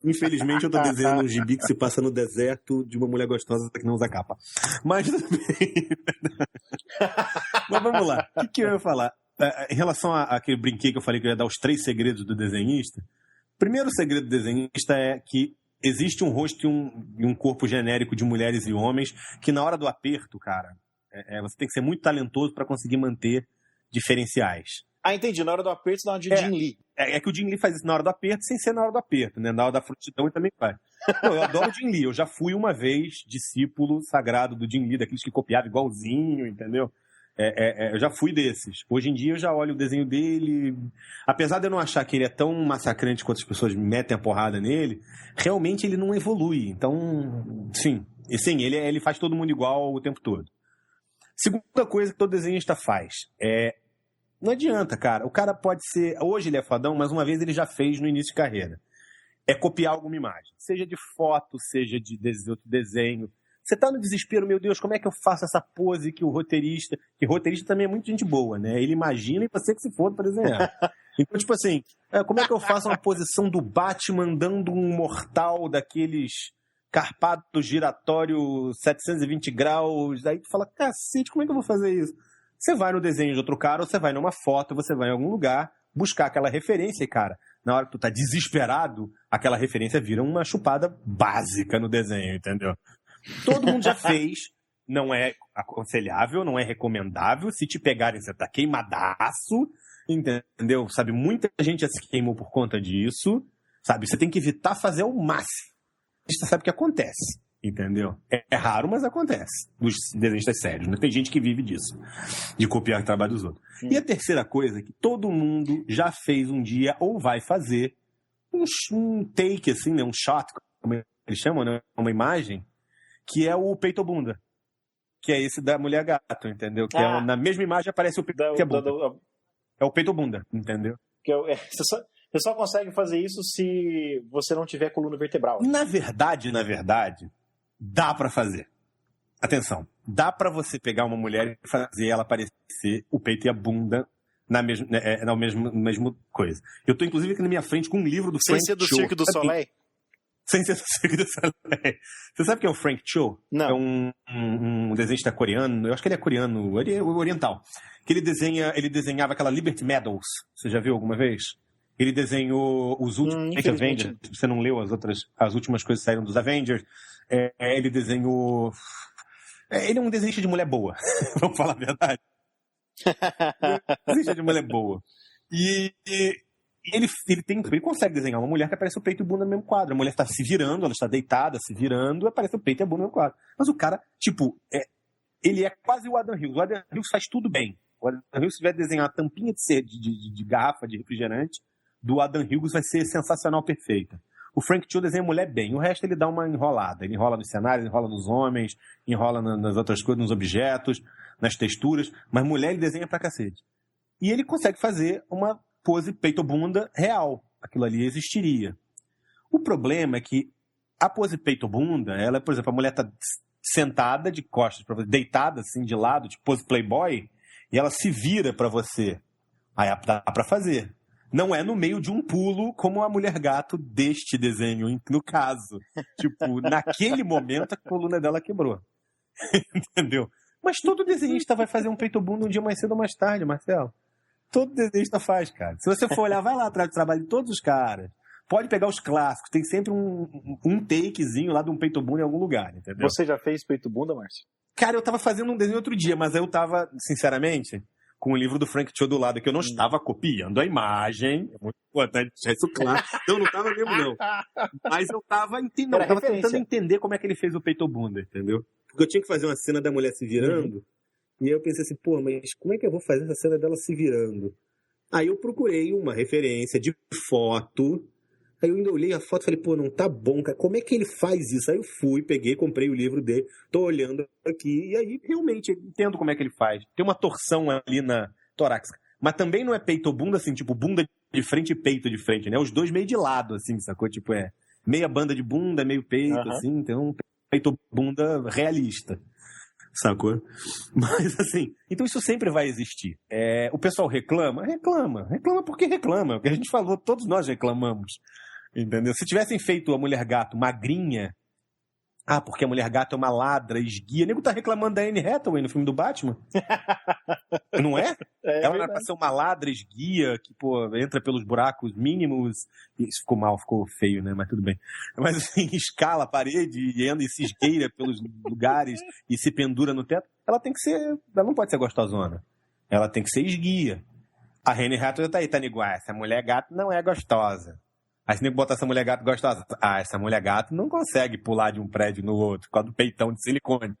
Infelizmente eu tô desenhando um gibi que se passa no deserto de uma mulher gostosa que não usa capa. Mas tudo bem. Mas vamos lá. O que eu ia falar? Em relação àquele brinquedo que eu falei que eu ia dar os 3 segredos do desenhista, o primeiro segredo do desenhista é que existe um rosto e um corpo genérico de mulheres e homens que na hora do aperto, cara, você tem que ser muito talentoso para conseguir manter diferenciais. Entendi. Na hora do aperto, você dá uma de Jim Lee. É que o Jim Lee faz isso na hora do aperto, sem ser na hora do aperto, né? Na hora da frustração ele também faz. Não, eu adoro o Jim Lee. Eu já fui uma vez discípulo sagrado do Jim Lee, daqueles que copiava igualzinho, entendeu? Eu já fui desses. Hoje em dia eu já olho o desenho dele. Apesar de eu não achar que ele é tão massacrante quanto as pessoas metem a porrada nele, realmente ele não evolui. Então, sim, ele faz todo mundo igual o tempo todo. Segunda coisa que todo desenhista faz não adianta, cara. O cara pode ser... Hoje ele é fodão, mas uma vez ele já fez no início de carreira. É copiar alguma imagem. Seja de foto, seja de outro desenho. Você tá no desespero, meu Deus, como é que eu faço essa pose que o roteirista... Que roteirista também é muito gente boa, né? Ele imagina e você que se foda pra desenhar. Então, tipo assim, como é que eu faço uma posição do Batman dando um mortal daqueles... carpado giratório 720 graus, aí tu fala, cacete, como é que eu vou fazer isso? Você vai no desenho de outro cara, ou você vai numa foto, você vai em algum lugar, buscar aquela referência e, cara, na hora que tu tá desesperado, aquela referência vira uma chupada básica no desenho, entendeu? Todo mundo já fez, não é aconselhável, não é recomendável, se te pegarem você tá queimadaço, entendeu? Sabe, muita gente já se queimou por conta disso, sabe, você tem que evitar fazer o máximo. Você sabe o que acontece, entendeu? É raro, mas acontece. Os desenhistas sérios, né? Tem gente que vive disso, de copiar o trabalho dos outros. E a terceira coisa que todo mundo já fez um dia ou vai fazer, um take, assim, né? Um shot, como eles chamam, né? Uma imagem, que é o peito ou bunda. que é esse da mulher gato, entendeu? Que é, na mesma imagem aparece o peito e a bunda. É o peito ou bunda, entendeu? Você só consegue fazer isso se você não tiver coluna vertebral. Na verdade, dá pra fazer. Atenção, dá pra você pegar uma mulher e fazer ela aparecer o peito e a bunda na mesma coisa. Eu tô, inclusive, aqui na minha frente com um livro do Frank Cho. Sem ser do Cirque du Soleil? Sem ser do Cirque du Soleil. Você sabe quem é o Frank Cho? Não. É um desenhista coreano, eu acho que ele é coreano, oriental. Que ele desenhava aquela Liberty Medals. Você já viu alguma vez? Ele desenhou os últimos Avengers. Você não leu as últimas coisas que saíram dos Avengers. Ele desenhou... ele é um desenhista de mulher boa. Vamos falar a verdade. Desenhista de mulher boa. E ele consegue desenhar uma mulher que aparece o peito e a bunda no mesmo quadro. A mulher está se virando, ela está deitada, se virando, aparece o peito e a bunda no mesmo quadro. Mas o cara, ele é quase o Adam Hughes. O Adam Hughes faz tudo bem. O Adam Hughes, se tiver desenhar a tampinha de garrafa de refrigerante, do Adam Hughes vai ser sensacional, perfeita. O Frank Cho desenha a mulher bem. O resto ele dá uma enrolada. Ele enrola nos cenários, enrola nos homens, enrola nas outras coisas, nos objetos, nas texturas. Mas mulher ele desenha pra cacete. E ele consegue fazer uma pose peito-bunda real. Aquilo ali existiria. O problema é que a pose peito-bunda, ela, por exemplo, a mulher tá sentada de costas para você, deitada assim de lado, tipo pose Playboy, e ela se vira para você. Aí dá pra fazer. Não é no meio de um pulo como a mulher gato deste desenho, no caso. Tipo, naquele momento a coluna dela quebrou. Entendeu? Mas todo desenhista vai fazer um peito-bunda um dia mais cedo ou mais tarde, Marcelo. Todo desenhista faz, cara. Se você for olhar, vai lá atrás do trabalho de todos os caras. Pode pegar os clássicos. Tem sempre um takezinho lá de um peito-bunda em algum lugar, entendeu? Você já fez peito-bunda, Márcio? Cara, eu tava fazendo um desenho outro dia, mas aí eu tava, sinceramente... com o livro do Frank Cho do lado, que eu não estava copiando a imagem. É muito importante deixar isso claro. Não estava mesmo, não. Mas eu estava tentando entender como é que ele fez o peito ou bunda, entendeu? Porque eu tinha que fazer uma cena da mulher se virando, e aí eu pensei assim, pô, mas como é que eu vou fazer essa cena dela se virando? Aí eu procurei uma referência de foto, aí eu ainda olhei a foto e falei, pô, não tá bom, cara, como é que ele faz isso? Aí eu fui, peguei, comprei o livro dele, tô olhando aqui, e aí realmente entendo como é que ele faz. Tem uma torção ali na torácica, mas também não é peito ou bunda, assim, tipo, bunda de frente e peito de frente, né? Os dois meio de lado, assim, sacou? Tipo, meia banda de bunda, meio peito, assim, então peito ou bunda realista, sacou? Mas, assim, então isso sempre vai existir. O pessoal reclama porque reclama, porque a gente falou, todos nós reclamamos. Entendeu? Se tivessem feito a mulher gato magrinha, porque a mulher gato é uma ladra, esguia. O nego tá reclamando da Anne Hathaway no filme do Batman. Não é? Ela era pra ser uma ladra, esguia, que, pô, entra pelos buracos mínimos. Isso ficou mal, ficou feio, né? Mas tudo bem. Mas, assim, escala a parede e anda e se esgueira pelos lugares e se pendura no teto. Ela não pode ser gostosona. Ela tem que ser esguia. A Anne Hathaway tá aí, tá igual. Essa mulher gato não é gostosa. Aí se nem botar essa mulher gato gostosa. Essa mulher gato não consegue pular de um prédio no outro por causa do peitão de silicone.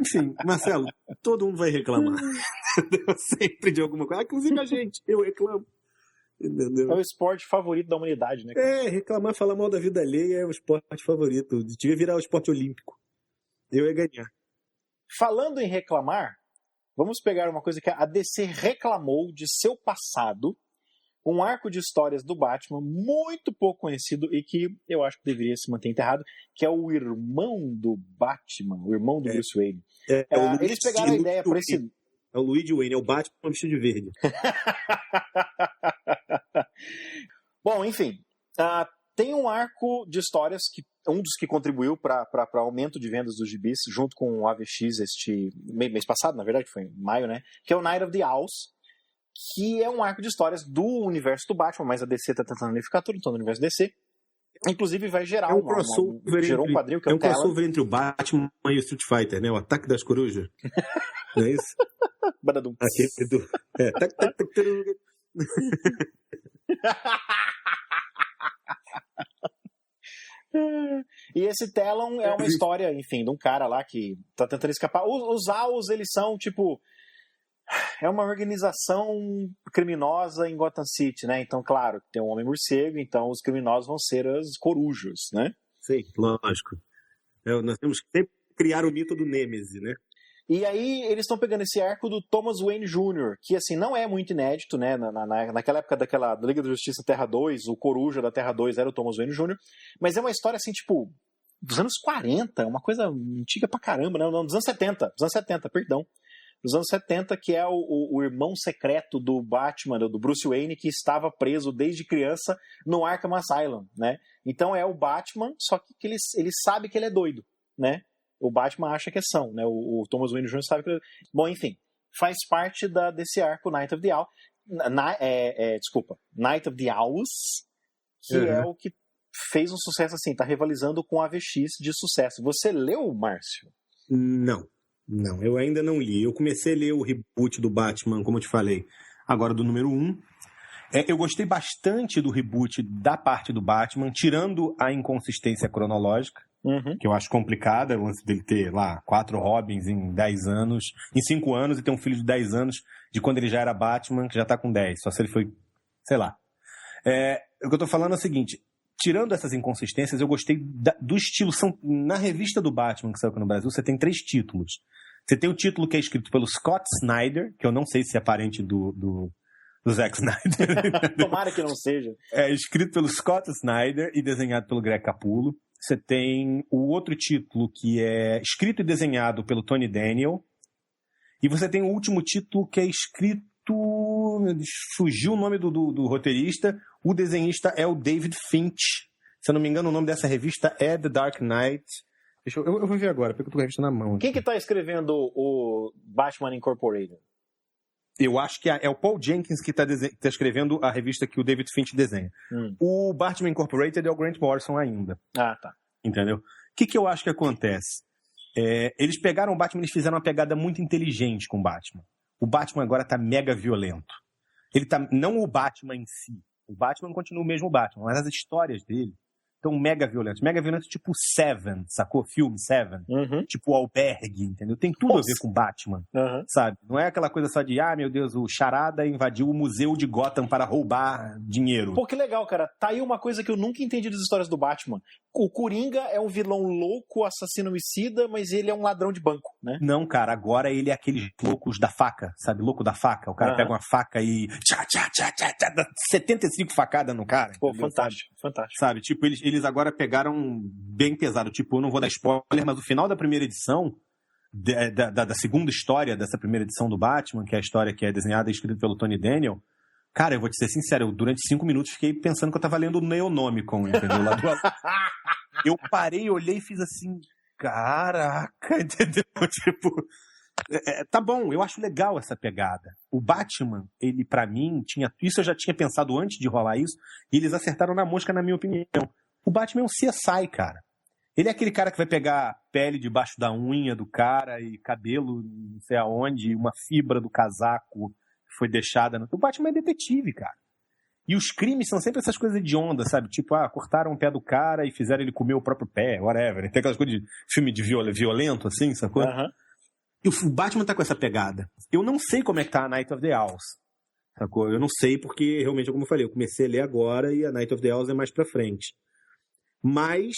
Enfim, Marcelo, todo mundo vai reclamar. Sempre de alguma coisa. Inclusive a gente, eu reclamo. Entendeu? É o esporte favorito da humanidade, né? Reclamar, falar mal da vida alheia é o esporte favorito. Devia virar o esporte olímpico. Eu ia ganhar. Falando em reclamar, vamos pegar uma coisa que a DC reclamou de seu passado. Um arco de histórias do Batman muito pouco conhecido e que eu acho que deveria se manter enterrado, que é o irmão do Batman, o irmão do Bruce Wayne. Eles pegaram a ideia para esse... É o Luigi Wayne, é o Batman vestido de verde. Bom, enfim, tem um arco de histórias que um dos que contribuiu para aumento de vendas dos gibis, junto com o AVX este mês passado, na verdade, foi em maio, né? Que é o Night of the Owls, que é um arco de histórias do universo do Batman, mas a DC está tentando unificar tudo, então no universo DC. Inclusive vai gerar gerou um quadril que é um crossover entre o Batman e o Street Fighter, né? O Ataque das Corujas. Não é isso? Badadum. Aquele do... E esse Talon é uma história, enfim, de um cara lá que tá tentando escapar. Os Owls, eles são, tipo... É uma organização criminosa em Gotham City, né? Então, claro, tem um Homem-Morcego, então os criminosos vão ser as corujas, né? Sim, lógico. Nós temos que sempre criar o mito do Nêmesis, né? E aí eles estão pegando esse arco do Thomas Wayne Jr., que assim, não é muito inédito, né? Naquela época da Liga da Justiça Terra 2, o Coruja da Terra 2 era o Thomas Wayne Jr., mas é uma história assim, tipo, dos anos 40, uma coisa antiga pra caramba, né? Não, dos anos 70, perdão. Dos anos 70, que é o irmão secreto do Batman, do Bruce Wayne, que estava preso desde criança no Arkham Asylum, né? Então é o Batman, só que ele sabe que ele é doido, né? O Batman acha que é são, né? O Thomas Wayne Jr. sabe que ele... Bom, enfim, faz parte desse arco Night of the Owl. Night of the Owls, que é o que fez um sucesso assim, tá rivalizando com a AVX de sucesso. Você leu, Márcio? Não, eu ainda não li. Eu comecei a ler o reboot do Batman, como eu te falei, agora do número 1. Eu gostei bastante do reboot da parte do Batman, tirando a inconsistência cronológica, que eu acho complicada, o lance dele ter lá 4 Robins em 10 anos, em 5 anos, e ter um filho de 10 anos de quando ele já era Batman, que já tá com 10, só se ele foi, sei lá. O que eu tô falando é o seguinte, tirando essas inconsistências, eu gostei do estilo. Na revista do Batman que saiu aqui no Brasil, você tem 3 títulos. Você tem o título que é escrito pelo Scott Snyder, que eu não sei se é parente do Zack Snyder. Tomara que não seja. É escrito pelo Scott Snyder e desenhado pelo Greg Capullo. Você tem o outro título que é escrito e desenhado pelo Tony Daniel. E você tem o último título que é escrito... Fugiu o nome do roteirista. O desenhista é o David Finch. Se eu não me engano, o nome dessa revista é The Dark Knight. Eu vou ver agora, porque eu tô com a revista na mão. Quem que tá escrevendo o Batman Incorporated? Eu acho que é o Paul Jenkins que tá escrevendo a revista que o David Finch desenha. O Batman Incorporated é o Grant Morrison ainda. Ah, tá. Entendeu? O que eu acho que acontece? Eles pegaram o Batman e eles fizeram uma pegada muito inteligente com o Batman. O Batman agora tá mega violento. Ele tá... Não o Batman em si. O Batman continua o mesmo Batman, mas as histórias dele estão mega violentas. Mega violentas tipo Seven, sacou? Filme Seven. Tipo o Albergue, entendeu? Tem tudo a ver com Batman, sabe? Não é aquela coisa só de, meu Deus, o Charada invadiu o museu de Gotham para roubar dinheiro. Pô, que legal, cara. Tá aí uma coisa que eu nunca entendi das histórias do Batman. O Coringa é um vilão louco, assassino homicida, mas ele é um ladrão de banco, né? Não, cara, agora ele é aqueles loucos da faca, sabe? Louco da faca. O cara pega uma faca e dá 75 facadas no cara. Pô, fantástico, fantástico. Sabe? Tipo, eles agora pegaram bem pesado. Tipo, eu não vou dar spoiler, mas o final da primeira edição, da segunda história dessa primeira edição do Batman, que é a história que é desenhada e escrita pelo Tony Daniel, cara, eu vou te ser sincero, eu durante 5 minutos fiquei pensando que eu tava lendo o Neonomicon, entendeu? Lá do... Eu parei, olhei e fiz assim, caraca, entendeu? Tipo, tá bom, eu acho legal essa pegada. O Batman, ele pra mim, isso eu já tinha pensado antes de rolar isso, e eles acertaram na mosca, na minha opinião. O Batman é um CSI, cara. Ele é aquele cara que vai pegar pele debaixo da unha do cara e cabelo não sei aonde, uma fibra do casaco que foi deixada. O Batman é detetive, cara. E os crimes são sempre essas coisas de onda, sabe? Tipo, cortaram o pé do cara e fizeram ele comer o próprio pé, whatever. Tem aquelas coisas de filme de violento, assim, sacou? E o Batman tá com essa pegada. Eu não sei como é que tá a Night of the Owls, sacou? Eu não sei porque, realmente, como eu falei, eu comecei a ler agora e a Night of the Owls é mais pra frente. Mas,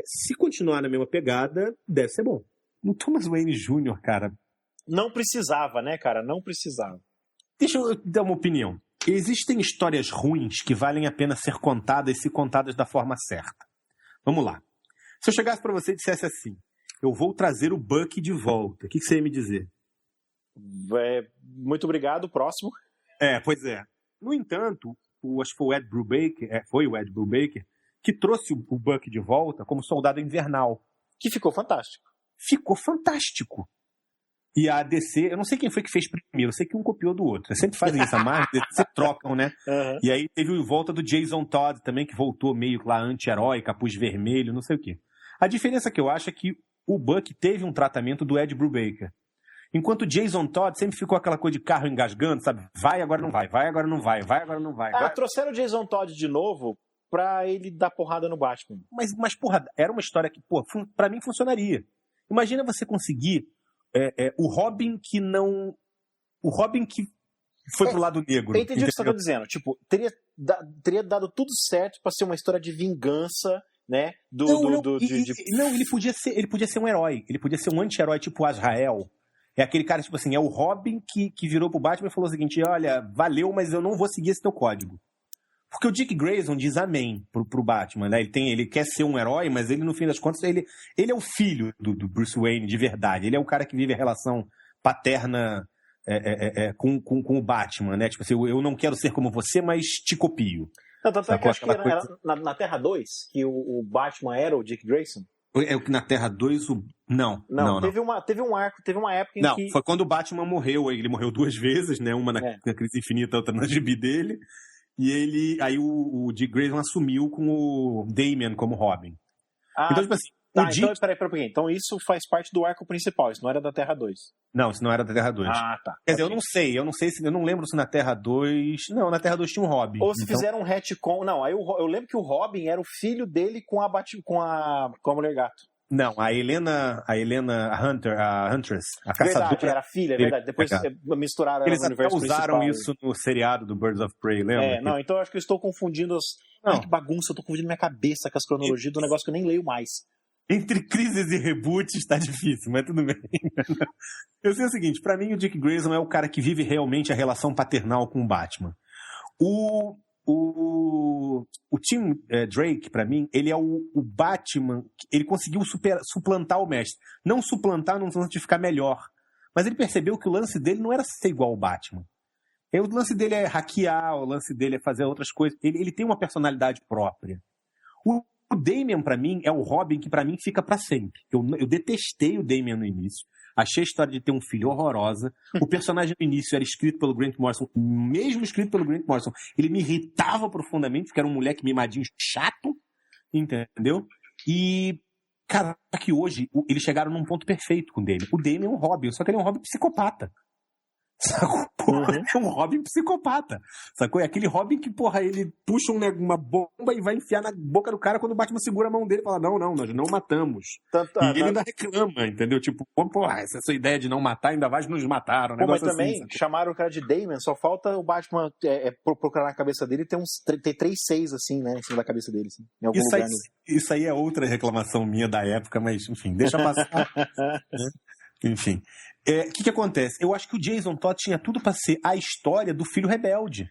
se continuar na mesma pegada, deve ser bom. O Thomas Wayne Jr., cara... Não precisava, né, cara? Não precisava. Deixa eu dar uma opinião. Existem histórias ruins que valem a pena ser contadas se contadas da forma certa. Vamos lá. Se eu chegasse pra você e dissesse assim, eu vou trazer o Bucky de volta, o que você ia me dizer? Muito obrigado, próximo. Pois é. No entanto, acho que foi o Ed Brubaker, que trouxe o Bucky de volta como Soldado Invernal. Que ficou fantástico. Ficou fantástico. E a DC, eu não sei quem foi que fez primeiro, eu sei que um copiou do outro. Eles sempre fazem isso, a Marvel, se trocam, né? E aí teve a volta do Jason Todd também, que voltou meio lá anti-herói, capuz vermelho, não sei o quê. A diferença que eu acho é que o Bucky teve um tratamento do Ed Brubaker. Enquanto o Jason Todd sempre ficou aquela coisa de carro engasgando, sabe? Vai, agora não vai, vai, agora não vai, vai, agora não vai. Trouxeram o Jason Todd de novo pra ele dar porrada no Batman. Mas porra, era uma história que, pra mim funcionaria. Imagina você conseguir o Robin que não... O Robin que foi pro lado negro. Eu entendi o que você tá dizendo. Tipo, teria dado tudo certo pra ser uma história de vingança né? Não, ele podia ser um herói. Ele podia ser um anti-herói tipo Azrael. É aquele cara, tipo assim, é o Robin que virou pro Batman e falou o seguinte: olha, valeu, mas eu não vou seguir esse teu código. Porque o Dick Grayson diz amém pro Batman, né? Ele quer ser um herói, mas ele, no fim das contas, ele é o filho do Bruce Wayne de verdade. Ele é o cara que vive a relação paterna com o Batman, né? Tipo assim, eu não quero ser como você, mas te copio. Não, tanto é que eu acho que era na Terra 2 que o Batman era o Dick Grayson. É o que na Terra 2 Não. Teve um arco, teve uma época em que... Não, foi quando o Batman morreu. Ele morreu 2 vezes, né? Uma na Crise Infinita, outra na gibi dele. E aí o Dick Grayson assumiu com o Damian como Robin. Então, tipo assim... Então, peraí. Então isso faz parte do arco principal, isso não era da Terra 2. Não, isso não era da Terra 2. Tá. Quer dizer, eu não lembro se na Terra 2... Não, na Terra 2 tinha um Robin. Ou se fizeram um retcon... Não, aí eu lembro que o Robin era o filho dele com a Mulher Gato. Não, a Helena a Huntress, a caçadora... Verdade, era filha, é verdade. Depois misturaram eles no universo principal. Eles usaram isso no seriado do Birds of Prey, lembra? Não, então eu acho que eu estou confundindo as... Ai, que bagunça, eu estou confundindo minha cabeça com as cronologias do negócio que eu nem leio mais. Entre crises e reboots tá difícil, mas tudo bem. Eu sei o seguinte, pra mim o Dick Grayson é o cara que vive realmente a relação paternal com o Batman. O Tim Drake, pra mim, ele é o Batman, ele conseguiu suplantar o mestre. Não suplantar no sentido de ficar melhor, mas ele percebeu que o lance dele não era ser igual ao Batman. O lance dele é hackear, o lance dele é fazer outras coisas. Ele tem uma personalidade própria. O Damian, pra mim, é o Robin que, pra mim, fica pra sempre. Eu detestei o Damian no início. Achei a história de ter um filho horrorosa. O personagem no início era escrito pelo Grant Morrison. Mesmo escrito pelo Grant Morrison, ele me irritava profundamente, porque era um moleque mimadinho chato, entendeu? E, cara, que hoje eles chegaram num ponto perfeito com o Damian. O Damian é um Robin, só que ele é um Robin psicopata. Sacou? É um Robin psicopata. Sacou? É aquele Robin que, ele puxa uma bomba e vai enfiar na boca do cara quando o Batman segura a mão dele e fala, não, nós não matamos. E ele ainda reclama, entendeu? Tipo, essa sua ideia de não matar, ainda vai nos mataram. Mas também chamaram o cara de Damian, só falta o Batman procurar na cabeça dele e ter 3 6 assim, né, em cima da cabeça dele, assim, em algum lugar. Isso aí é outra reclamação minha da época, mas, enfim, deixa passar. Enfim. O que acontece? Eu acho que o Jason Todd tinha tudo pra ser a história do filho rebelde.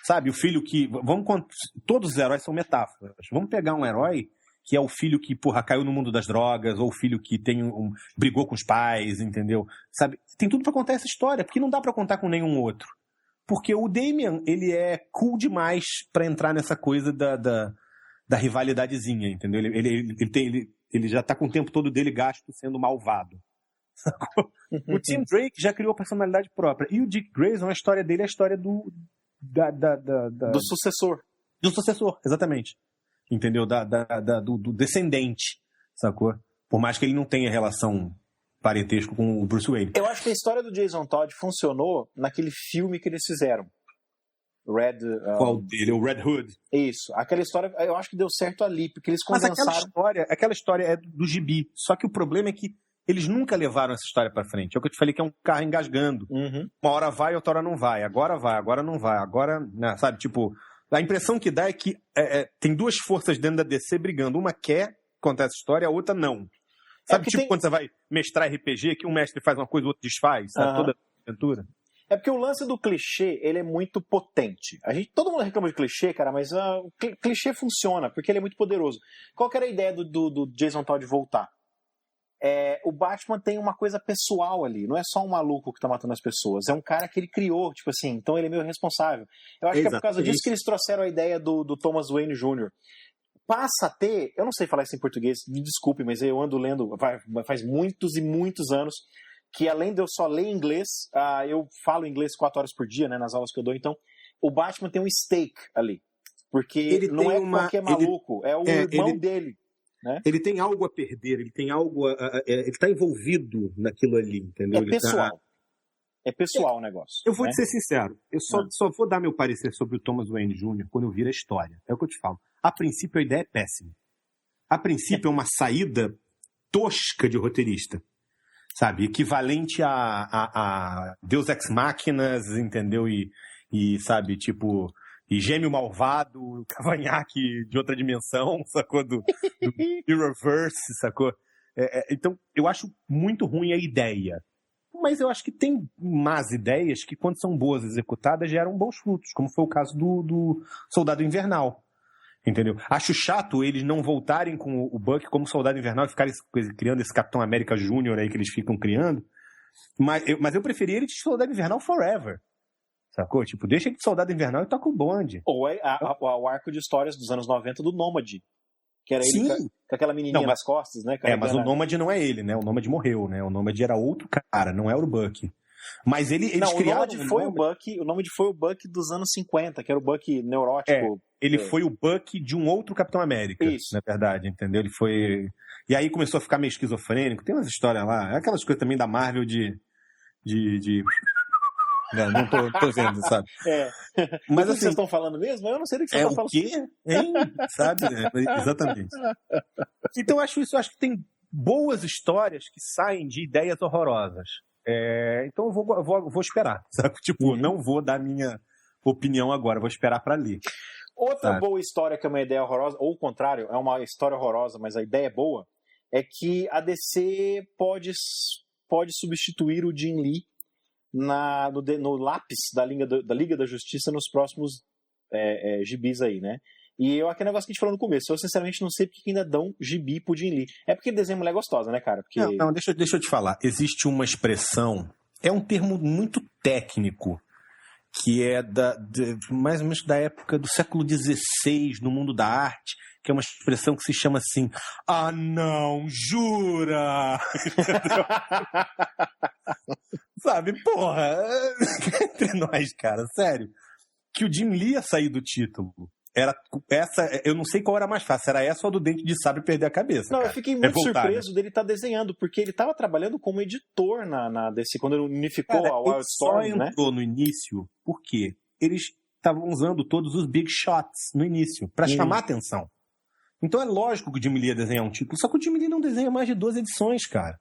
Sabe? O filho que... Todos os heróis são metáforas. Vamos pegar um herói que é o filho que, caiu no mundo das drogas, ou o filho que brigou com os pais, entendeu? Sabe? Tem tudo pra contar essa história, porque não dá pra contar com nenhum outro. Porque o Damian, ele é cool demais pra entrar nessa coisa da rivalidadezinha, entendeu? Ele já tá com o tempo todo dele gasto sendo malvado. O Tim Drake já criou personalidade própria. E o Dick Grayson, a história dele é a história do sucessor. Do sucessor, exatamente. Entendeu? Do descendente, sacou? Por mais que ele não tenha relação parentesco com o Bruce Wayne. Eu acho que a história do Jason Todd funcionou naquele filme que eles fizeram. Qual dele? O Red Hood. Isso. Aquela história, eu acho que deu certo ali, porque eles condensaram... Mas aquela história é do gibi. Só que o problema é que eles nunca levaram essa história pra frente. É o que eu te falei, que é um carro engasgando. Uhum. Uma hora vai, outra hora não vai. Agora vai, agora não vai. Agora, né, sabe, tipo... A impressão que dá é que tem 2 forças dentro da DC brigando. Uma quer contar essa história, a outra não. Sabe, quando você vai mestrar RPG, que um mestre faz uma coisa, o outro desfaz, sabe? Toda aventura. É porque o lance do clichê, ele é muito potente. Todo mundo reclama de clichê, cara, mas o clichê funciona, porque ele é muito poderoso. Qual que era a ideia do Jason Todd voltar? O Batman tem uma coisa pessoal ali, não é só um maluco que tá matando as pessoas, é um cara que ele criou, tipo assim, então ele é meio responsável. Eu acho que é por causa disso que eles trouxeram a ideia do Thomas Wayne Jr. Passa a ter, eu não sei falar isso em português, me desculpe, mas eu ando lendo, faz muitos e muitos anos, que além de eu só ler inglês, eu falo inglês 4 horas por dia, né, nas aulas que eu dou, então o Batman tem um stake ali, porque ele não é qualquer maluco, é o irmão dele. Né? Ele tem algo a perder, ele tem algo ele está envolvido naquilo ali, entendeu? É pessoal o negócio. Eu vou te ser sincero, eu só vou dar meu parecer sobre o Thomas Wayne Jr. quando eu vir a história. É o que eu te falo. A princípio a ideia é péssima. A princípio é uma saída tosca de roteirista, sabe? Equivalente a Deus Ex Máquinas, entendeu? E sabe, tipo... e Gêmeo Malvado, Cavanhaque de outra dimensão, sacou? Do Mirrorverse, sacou? Então, eu acho muito ruim a ideia. Mas eu acho que tem más ideias que, quando são boas executadas, geram bons frutos, como foi o caso do Soldado Invernal. Entendeu? Acho chato eles não voltarem com o Buck como Soldado Invernal e ficarem criando esse Capitão América Júnior aí que eles ficam criando. Mas eu preferia ele de Soldado Invernal forever. Sacou? Tipo, deixa ele de Soldado Invernal e toca o bonde. Ou o arco de histórias dos anos 90 do Nômade. Que era ele com aquela menininha nas costas, né? Mas o Nômade não é ele, né? O Nômade morreu, né? O Nômade era outro cara, não era o Buck. Mas eles criaram... O Nômade foi o Buck dos anos 50, que era o Buck neurótico. Ele foi o Buck de um outro Capitão América, isso, na verdade, entendeu? Ele foi... E aí começou a ficar meio esquizofrênico. Tem umas histórias lá, aquelas coisas também da Marvel de... Não tô vendo, sabe? Mas assim, vocês estão falando mesmo? Eu não sei do que vocês estão falando. O quê? Hein? Sabe? Exatamente. Então eu acho que tem boas histórias que saem de ideias horrorosas. Então eu vou esperar, sabe? Tipo, não vou dar minha opinião agora, vou esperar pra ler. Outra boa história que é uma ideia horrorosa, ou o contrário, é uma história horrorosa, mas a ideia é boa, é que a DC pode substituir o Jim Lee no lápis da Liga da Justiça nos próximos gibis aí, né? E aquele negócio que a gente falou no começo, eu sinceramente não sei porque ainda dão gibi pro Jim Lee. É porque ele desenha mulher gostosa, né, cara? Porque... Não, deixa eu te falar. Existe uma expressão, é um termo muito técnico, que é mais ou menos da época do século XVI, no mundo da arte, que é uma expressão que se chama assim, ah não, jura? Sabe, porra, entre nós, cara, sério, que o Jim Lee ia sair do título. Era essa, eu não sei qual era mais fácil, era essa ou a do Dente de Sabre perder a cabeça. Não, cara. Eu fiquei muito surpreso dele estar desenhando, porque ele estava trabalhando como editor na DC, quando ele unificou a Wildstorm, né? Só entrou no início, porque eles estavam usando todos os big shots no início, para chamar atenção. Então é lógico que o Jim Lee ia desenhar um título, só que o Jim Lee não desenha mais de 2 edições, cara.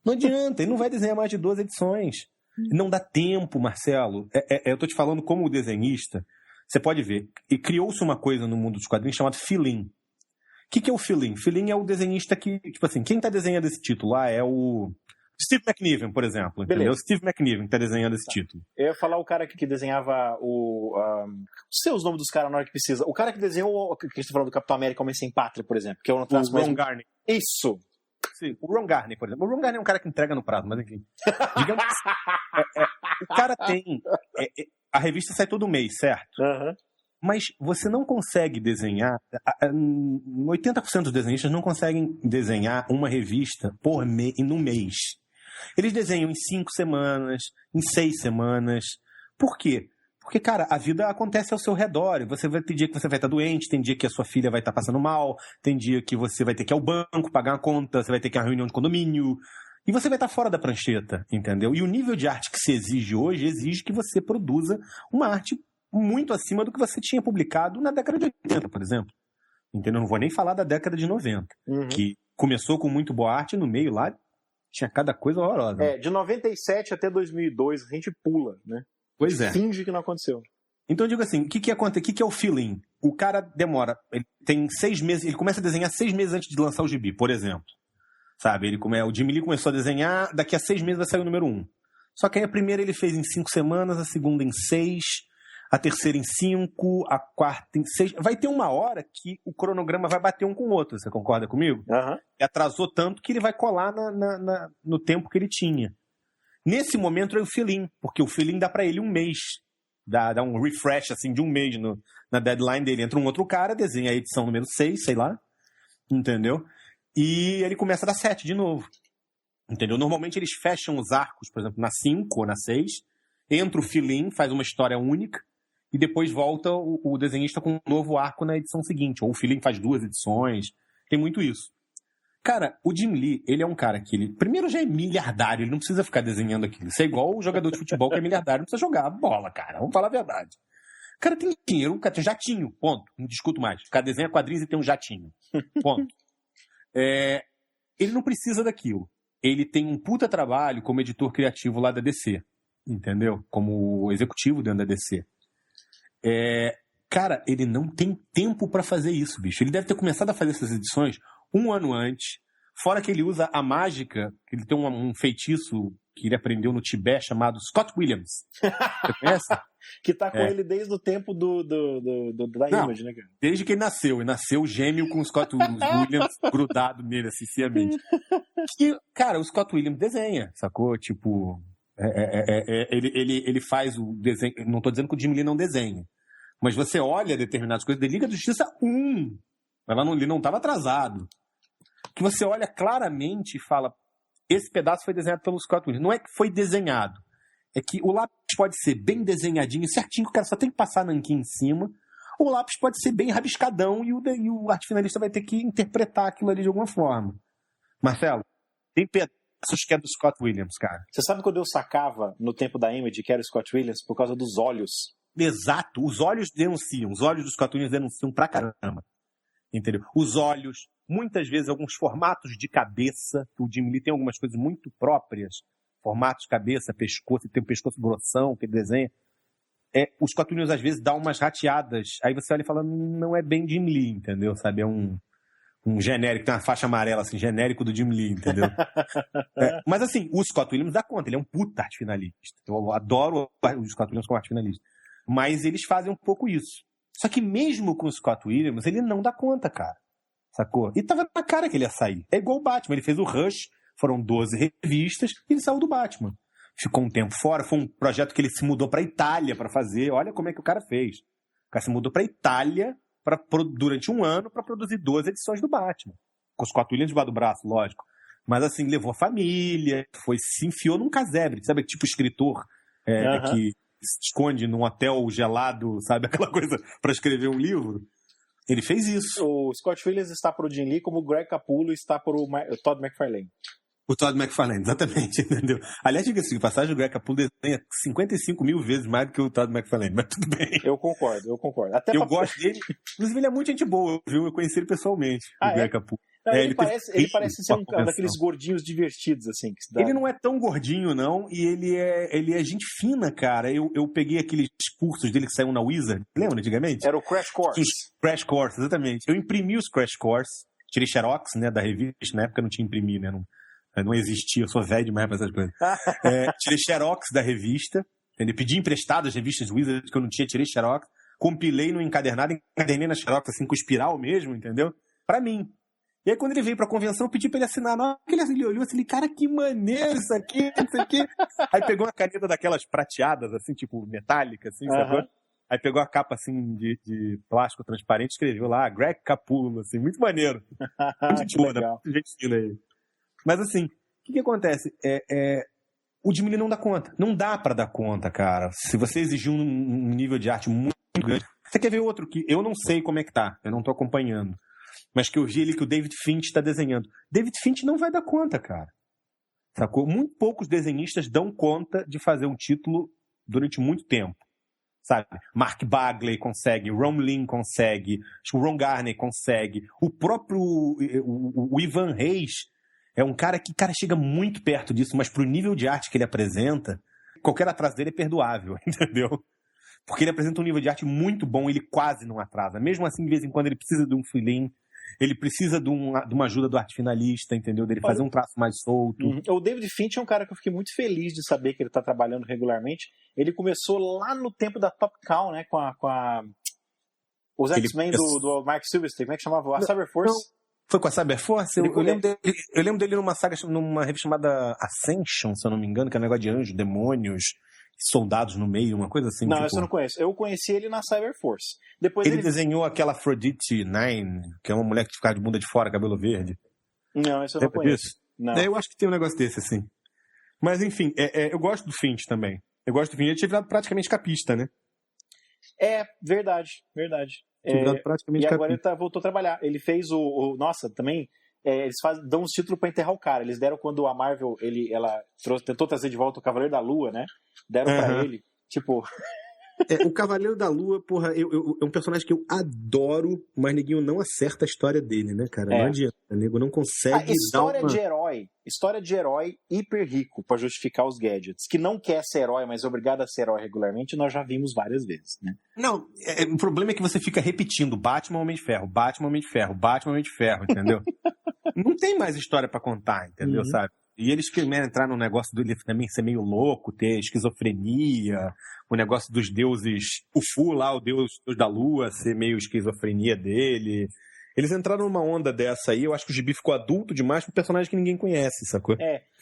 Não adianta, ele não vai desenhar mais de 2 edições. Não dá tempo, Marcelo. Eu tô te falando como desenhista. Você pode ver. E criou-se uma coisa no mundo dos quadrinhos chamada fill-in. O que é o fill-in? Fill-in é o desenhista que, tipo assim, quem tá desenhando esse título lá é o Steve McNiven, por exemplo. Entendeu? O Steve McNiven que tá desenhando esse título. Eu ia falar o cara que desenhava sei os nomes dos caras na hora que precisa. O cara que desenhou o que a gente tá falando do Capitão América Homem Sem Pátria, por exemplo. Que é o Ron Garney. Isso! Sim, o Ron Garney, por exemplo. O Ron Garney é um cara que entrega no prazo, mas enfim. Digamos o cara tem... a revista sai todo mês, certo? Uhum. Mas você não consegue desenhar... 80% dos desenhistas não conseguem desenhar uma revista no mês. Eles desenham em 5 semanas, em 6 semanas. Por quê? Porque, cara, a vida acontece ao seu redor. Você vai ter dia que você vai estar doente, tem dia que a sua filha vai estar passando mal, tem dia que você vai ter que ir ao banco pagar uma conta, você vai ter que ir a uma reunião de condomínio, e você vai estar fora da prancheta, entendeu? E o nível de arte que se exige hoje exige que você produza uma arte muito acima do que você tinha publicado na década de 80, por exemplo. Entendeu? Não vou nem falar da década de 90, que começou com muito boa arte, no meio lá tinha cada coisa horrorosa. De 97 até 2002 a gente pula, né? Pois é. Finge que não aconteceu. Então eu digo assim, o que acontece? O que é o feeling? O cara demora, ele tem 6 meses, ele começa a desenhar 6 meses antes de lançar o gibi, por exemplo. Sabe, o Jim Lee começou a desenhar, daqui a 6 meses vai sair o número 1. Só que aí a primeira ele fez em 5 semanas, a segunda em 6, a terceira em 5, a quarta em 6. Vai ter uma hora que o cronograma vai bater um com o outro, você concorda comigo? Uhum. E atrasou tanto que ele vai colar no tempo que ele tinha. Nesse momento é o fill-in, porque o fill-in dá pra ele um mês, dá um refresh assim de um mês na deadline dele. Entra um outro cara, desenha a edição número 6, sei lá, entendeu? E ele começa a dar 7 de novo, entendeu? Normalmente eles fecham os arcos, por exemplo, na 5 ou na 6, entra o fill-in, faz uma história única, e depois volta o desenhista com um novo arco na edição seguinte, ou o fill-in faz 2 edições, tem muito isso. Cara, o Jim Lee, ele é um cara que primeiro já é miliardário, ele não precisa ficar desenhando aquilo. Isso é igual o jogador de futebol que é miliardário, não precisa jogar bola, cara. Vamos falar a verdade. O cara tem dinheiro, o cara tem jatinho, ponto. Não discuto mais. O cara desenha quadrinhos e tem um jatinho, ponto. Ele não precisa daquilo. Ele tem um puta trabalho como editor criativo lá da DC, entendeu? Como executivo dentro da DC. Cara, ele não tem tempo pra fazer isso, bicho. Ele deve ter começado a fazer essas edições 1 ano antes. Fora que ele usa a mágica, que ele tem um feitiço que ele aprendeu no Tibete chamado Scott Williams. Você conhece? Que tá com ele desde o tempo da Image, né, cara? Desde que ele nasceu. Ele nasceu gêmeo com o Scott Williams grudado nele, assim, ciamente. E, cara, o Scott Williams desenha, sacou? Tipo, ele faz o desenho... Não tô dizendo que o Jim Lee não desenha. Mas você olha determinadas coisas de Liga da Justiça 1. Ele não estava atrasado. Que você olha claramente e fala, esse pedaço foi desenhado pelo Scott Williams. Não é que foi desenhado. É que o lápis pode ser bem desenhadinho, certinho, o cara só tem que passar nanquim em cima. Ou o lápis pode ser bem rabiscadão e o arte finalista vai ter que interpretar aquilo ali de alguma forma. Marcelo, tem pedaços que é do Scott Williams, cara. Você sabe quando eu sacava no tempo da Image que era o Scott Williams por causa dos olhos? Exato, os olhos denunciam. Os olhos do Scott Williams denunciam pra caramba. Entendeu? Os olhos, muitas vezes alguns formatos de cabeça, o Jim Lee tem algumas coisas muito próprias, formatos de cabeça, pescoço, tem um pescoço grossão que ele desenha. Os Scott Williams às vezes dá umas rateadas, aí você olha e fala, não é bem Jim Lee, entendeu? Sabe, é um genérico, tem uma faixa amarela assim, genérico do Jim Lee, entendeu? Mas assim, o Scott Williams dá conta, ele é um puta arte finalista. Eu adoro o Scott Williams como arte finalista. Mas eles fazem um pouco isso. Só que mesmo com o Scott Williams, ele não dá conta, cara. Sacou? E tava na cara que ele ia sair. É igual o Batman. Ele fez o Rush, foram 12 revistas, e ele saiu do Batman. Ficou um tempo fora, foi um projeto que ele se mudou pra Itália pra fazer. Olha como é que o cara fez. O cara se mudou pra Itália durante 1 ano pra produzir 12 edições do Batman. Com o Scott Williams debaixo do braço, lógico. Mas assim, levou a família, se enfiou num casebre. Sabe, tipo escritor que se esconde num hotel gelado, sabe? Aquela coisa pra escrever um livro. Ele fez isso. O Scott Williams está pro Jim Lee como o Greg Capullo está pro Todd McFarlane. O Todd McFarlane, exatamente, entendeu? Aliás, diga-se de passagem, o Greg Capullo desenha 55 mil vezes mais do que o Todd McFarlane, mas tudo bem. Eu concordo. Eu gosto dele. Inclusive, ele é muito gente boa, viu? Eu conheci ele pessoalmente, o Greg Capullo. Ele parece ser um daqueles gordinhos divertidos, assim. Que se dá... Ele não é tão gordinho, não, e ele é gente fina, cara. Eu peguei aqueles cursos dele que saíram na Wizard, lembra antigamente? Era o Crash Course. Crash Course, exatamente. Eu imprimi os Crash Course, tirei xerox, né, da revista, na época não tinha imprimido, né, não existia, eu sou velho demais pra essas coisas. Tirei xerox da revista, entendeu? Pedi emprestado as revistas Wizard que eu não tinha, tirei xerox, compilei no encadernado, encadernei na xerox, assim, com espiral mesmo, entendeu? Pra mim. E aí, quando ele veio pra convenção, eu pedi pra ele assinar. Na hora que ele olhou assim, cara, que maneiro isso aqui, isso aqui. Aí pegou uma caneta daquelas prateadas, assim, tipo, metálica, assim, sabe? Aí pegou a capa, assim, de plástico transparente, escreveu lá, Greg Capullo, assim, muito maneiro. Muito boa, né? Gente fina aí. Mas, assim, o que acontece? O Jim Lee não dá conta. Não dá pra dar conta, cara. Se você exigir um nível de arte muito grande. Você quer ver outro que eu não sei como é que tá, eu não tô acompanhando. Mas que eu vi ali que o David Finch está desenhando. David Finch não vai dar conta, cara. Sacou? Muito poucos desenhistas dão conta de fazer um título durante muito tempo. Sabe? Mark Bagley consegue, Ron Lim consegue, o Ron Garney consegue. O próprio o Ivan Reis é um cara que, chega muito perto disso, mas pro nível de arte que ele apresenta, qualquer atraso dele é perdoável, entendeu? Porque ele apresenta um nível de arte muito bom, ele quase não atrasa. Mesmo assim, de vez em quando, ele precisa de um fill-in. Ele precisa de uma ajuda do arte finalista, entendeu? Dele fazer um traço mais solto. O David Finch é um cara que eu fiquei muito feliz de saber que ele tá trabalhando regularmente. Ele começou lá no tempo da Top Cow, né? Com os X-Men do Mark Silverstein. Como é que chamava? A Cyberforce. Foi com a Cyberforce? Eu lembro dele numa saga, numa revista chamada Ascension, se eu não me engano, que é um negócio de anjos, demônios, soldados no meio, uma coisa assim. Não, essa eu não conheço. Eu conheci ele na Cyberforce. Depois ele desenhou aquela Aphrodite 9, que é uma mulher que ficava de bunda de fora, cabelo verde. Não, isso eu não conheço. Não. Eu acho que tem um negócio desse, assim. Mas, enfim, eu gosto do Finch também. Eu gosto do Finch. Ele tinha virado praticamente capista, né? Verdade. Tinha virado praticamente e agora capista. ele voltou a trabalhar. Ele fez nossa, também... eles dão uns títulos pra enterrar o cara. Eles deram quando a Marvel ela tentou trazer de volta o Cavaleiro da Lua, né? Deram pra ele, tipo... O Cavaleiro da Lua, porra, é um personagem que eu adoro, mas neguinho não acerta a história dele, né, cara? Não adianta, nego não consegue História de herói hiper rico pra justificar os gadgets, que não quer ser herói, mas é obrigado a ser herói regularmente, nós já vimos várias vezes, né? Não, o problema é que você fica repetindo Batman, Homem de Ferro, Batman, Homem de Ferro, Batman, Homem de Ferro, entendeu? Não tem mais história pra contar, entendeu, sabe? E eles querem entrar no negócio dele também ser meio louco, ter esquizofrenia, o negócio dos deuses, o Fu lá, o deus da lua, ser meio esquizofrenia dele. Eles entraram numa onda dessa aí, eu acho que o gibi ficou adulto demais pro personagem que ninguém conhece, sacou?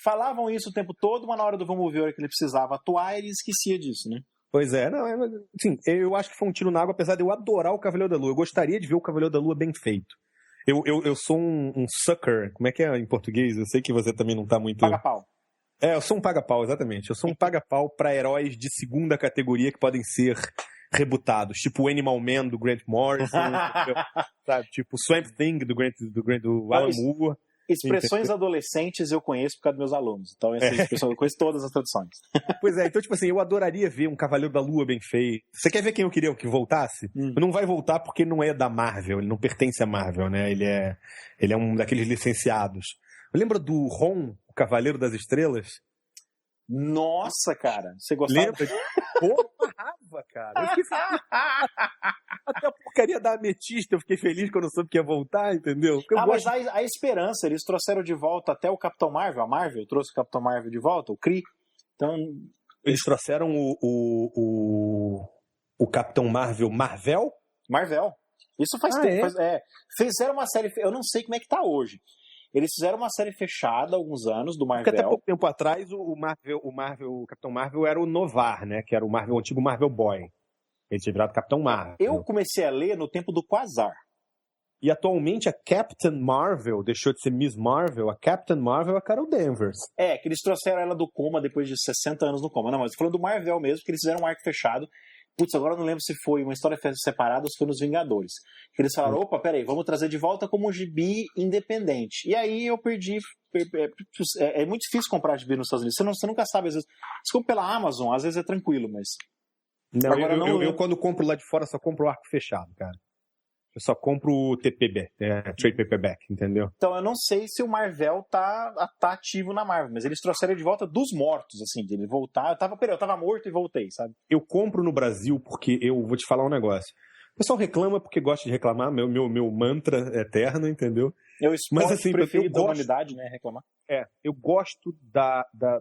Falavam isso o tempo todo, mas na hora do vamos ver a hora que ele precisava atuar, ele esquecia disso, né? Pois é, não, assim, eu acho que foi um tiro na água, apesar de eu adorar o Cavaleiro da Lua. Eu gostaria de ver o Cavaleiro da Lua bem feito. Eu sou um sucker, como é que é em português? Eu sei que você também não tá muito... Paga-pau. Eu sou um paga-pau, exatamente. Eu sou um paga-pau pra heróis de segunda categoria que podem ser rebutados. Tipo o Animal Man, do Grant Morrison, sabe? Tipo o Swamp Thing, do Alan Moore. Expressões adolescentes eu conheço por causa dos meus alunos. Então, essas expressões eu conheço todas as traduções. Pois é, então, tipo assim, eu adoraria ver um Cavaleiro da Lua bem feito. Você quer ver quem eu queria que voltasse? Não vai voltar porque não é da Marvel, ele não pertence à Marvel, né? Ele é um daqueles licenciados. Lembra do Ron, o Cavaleiro das Estrelas? Nossa, cara, você gostava? Lembra? Pô, raiva, cara. Eu fiquei feliz. Até a porcaria da Ametista, eu fiquei feliz quando eu soube que ia voltar, entendeu? Mas a esperança, eles trouxeram de volta até o Capitão Marvel, a Marvel trouxe o Capitão Marvel de volta, o Kree. Então... Eles trouxeram o Capitão Marvel. Isso faz tempo. Fizeram uma série, eu não sei como é que tá hoje. Eles fizeram uma série fechada há alguns anos do Marvel. Porque até pouco tempo atrás o Capitão Marvel era o Novar, né? Que era o antigo Marvel Boy. Ele tinha virado Capitão Marvel. Eu comecei a ler no tempo do Quasar. E atualmente a Captain Marvel deixou de ser Miss Marvel. A Captain Marvel é a Carol Danvers. Que eles trouxeram ela do coma depois de 60 anos no coma. Não, mas tô falando do Marvel mesmo, que eles fizeram um arco fechado. Putz, agora eu não lembro se foi uma história separada ou se foi nos Vingadores. Que eles falaram, opa, peraí, vamos trazer de volta como um gibi independente. E aí eu perdi... É muito difícil comprar gibi nos Estados Unidos. Você nunca sabe, às vezes... Se compra pela Amazon, às vezes é tranquilo, mas... Não, eu quando compro lá de fora só compro o arco fechado, cara. Eu só compro o TPB, Trade Paperback, entendeu? Então eu não sei se o Marvel tá ativo na Marvel, mas eles trouxeram ele de volta dos mortos, assim, de ele voltar. Eu tava morto e voltei, sabe? Eu compro no Brasil porque eu vou te falar um negócio. O pessoal reclama porque gosta de reclamar, meu mantra eterno, entendeu? Mas assim, preferido da humanidade, né, reclamar. Eu gosto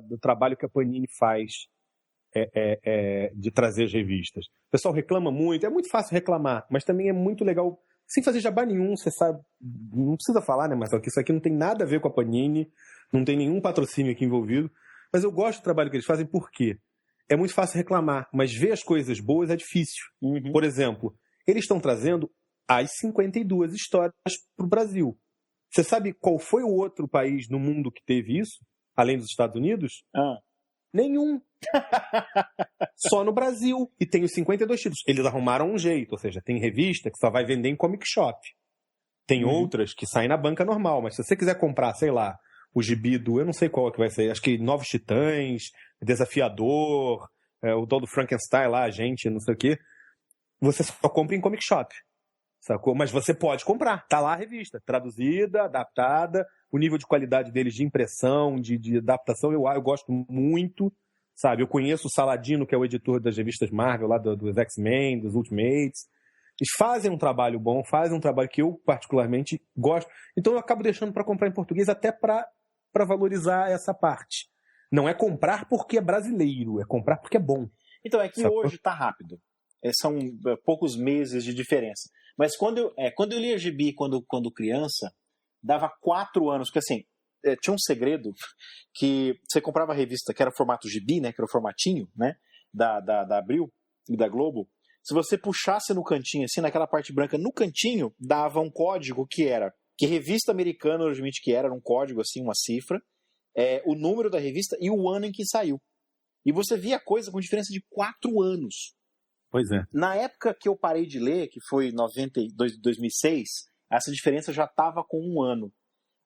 do trabalho que a Panini faz de trazer as revistas. O pessoal reclama muito, é muito fácil reclamar, mas também é muito legal, sem fazer jabá nenhum, você sabe, não precisa falar, né, Marcelo, que isso aqui não tem nada a ver com a Panini, não tem nenhum patrocínio aqui envolvido, mas eu gosto do trabalho que eles fazem, por quê? É muito fácil reclamar, mas ver as coisas boas é difícil. Por exemplo, eles estão trazendo as 52 histórias para o Brasil. Você sabe qual foi o outro país no mundo que teve isso, além dos Estados Unidos? Nenhum. Só no Brasil. E tem os 52 títulos. Eles arrumaram um jeito, ou seja, tem revista que só vai vender em comic shop. Tem outras que saem na banca normal, mas se você quiser comprar, sei lá, o gibi do, eu não sei qual que vai ser, acho que Novos Titãs, Desafiador, o tal do Frankenstein lá, gente, não sei o quê, você só compra em comic shop. Sacou? Mas você pode comprar. Tá lá a revista, traduzida, adaptada, o nível de qualidade deles de impressão, de adaptação, eu gosto muito, sabe? Eu conheço o Saladino, que é o editor das revistas Marvel, lá dos X-Men, dos Ultimates. Eles fazem um trabalho bom, fazem um trabalho que eu particularmente gosto. Então eu acabo deixando para comprar em português até para valorizar essa parte. Não é comprar porque é brasileiro, é comprar porque é bom. Então é que hoje tá rápido. São poucos meses de diferença. Mas quando eu lia gibi quando criança, dava 4 anos, porque assim, tinha um segredo que você comprava a revista que era o formato gibi, né, que era o formatinho, né, da Abril e da Globo. Se você puxasse no cantinho, assim, naquela parte branca, no cantinho, dava um código que revista americana, originalmente que era um código, assim, uma cifra, o número da revista e o ano em que saiu. E você via a coisa com diferença de 4 anos. Pois é. Na época que eu parei de ler, que foi 2006, essa diferença já estava com 1 ano.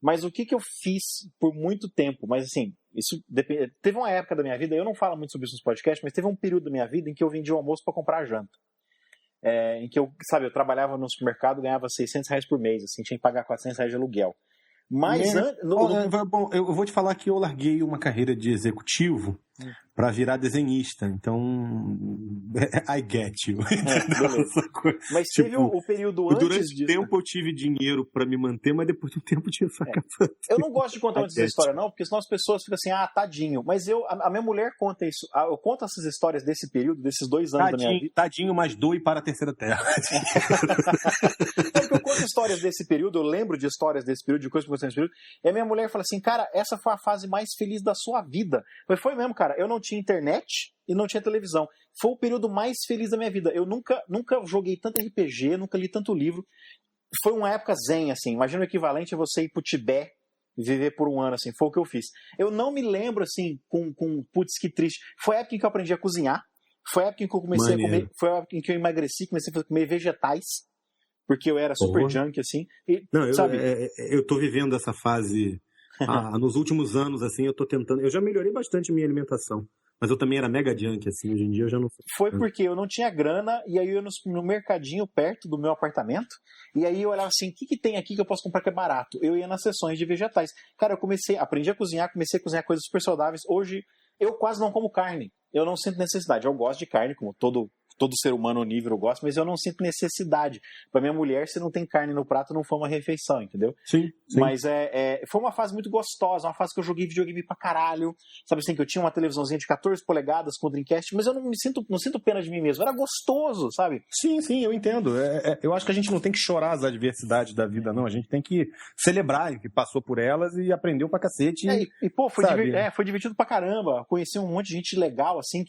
Mas o que eu fiz por muito tempo, mas assim, isso teve uma época da minha vida, eu não falo muito sobre isso nos podcasts, mas teve um período da minha vida em que eu vendia o almoço para comprar a janta. Em que eu trabalhava no supermercado, ganhava R$600 por mês, assim, tinha que pagar R$400 de aluguel. Mas bom, eu vou te falar que eu larguei uma carreira de executivo para virar desenhista, então I get you. Mas tipo, teve o período antes durante o tempo eu tive dinheiro para me manter, mas depois do tempo eu tinha sacado. Eu não gosto de contar essa história não, porque senão as pessoas ficam assim, tadinho, mas a minha mulher conta isso, eu conto essas histórias desse período, desses 2 anos da minha vida. Tadinho, mas doe para a terceira terra. Eu conto histórias desse período, eu lembro de histórias desse período, de coisas que aconteceram nesse período, e a minha mulher fala assim, cara, essa foi a fase mais feliz da sua vida. Mas foi mesmo, cara, eu não tinha internet e não tinha televisão. Foi o período mais feliz da minha vida. Eu nunca joguei tanto RPG, nunca li tanto livro. Foi uma época zen, assim. Imagina o equivalente a você ir pro Tibete e viver por 1 ano, assim. Foi o que eu fiz. Eu não me lembro, assim, putz, que triste. Foi a época em que eu aprendi a cozinhar. Foi a época em que eu comecei a comer. Foi a época em que eu emagreci, comecei a comer vegetais. Porque eu era super junk, assim. E, não, eu tô vivendo essa fase... nos últimos anos, assim, eu tô tentando... Eu já melhorei bastante minha alimentação. Mas eu também era mega junk, assim. Hoje em dia eu já não sou. Foi porque eu não tinha grana, e aí eu ia no mercadinho perto do meu apartamento, e aí eu olhava assim, o que tem aqui que eu posso comprar que é barato? Eu ia nas sessões de vegetais. Cara, aprendi a cozinhar, comecei a cozinhar coisas super saudáveis. Hoje, eu quase não como carne. Eu não sinto necessidade. Eu gosto de carne, como todo ser humano onívoро eu gosto, mas eu não sinto necessidade. Pra minha mulher, se não tem carne no prato, não foi uma refeição, entendeu? Sim. Mas foi uma fase muito gostosa, uma fase que eu joguei videogame pra caralho. Sabe assim, que eu tinha uma televisãozinha de 14 polegadas com Dreamcast, mas eu não sinto pena de mim mesmo. Era gostoso, sabe? Sim, eu entendo. Eu acho que a gente não tem que chorar as adversidades da vida, não. A gente tem que celebrar que passou por elas e aprendeu pra cacete. Foi divertido pra caramba. Conheci um monte de gente legal, assim,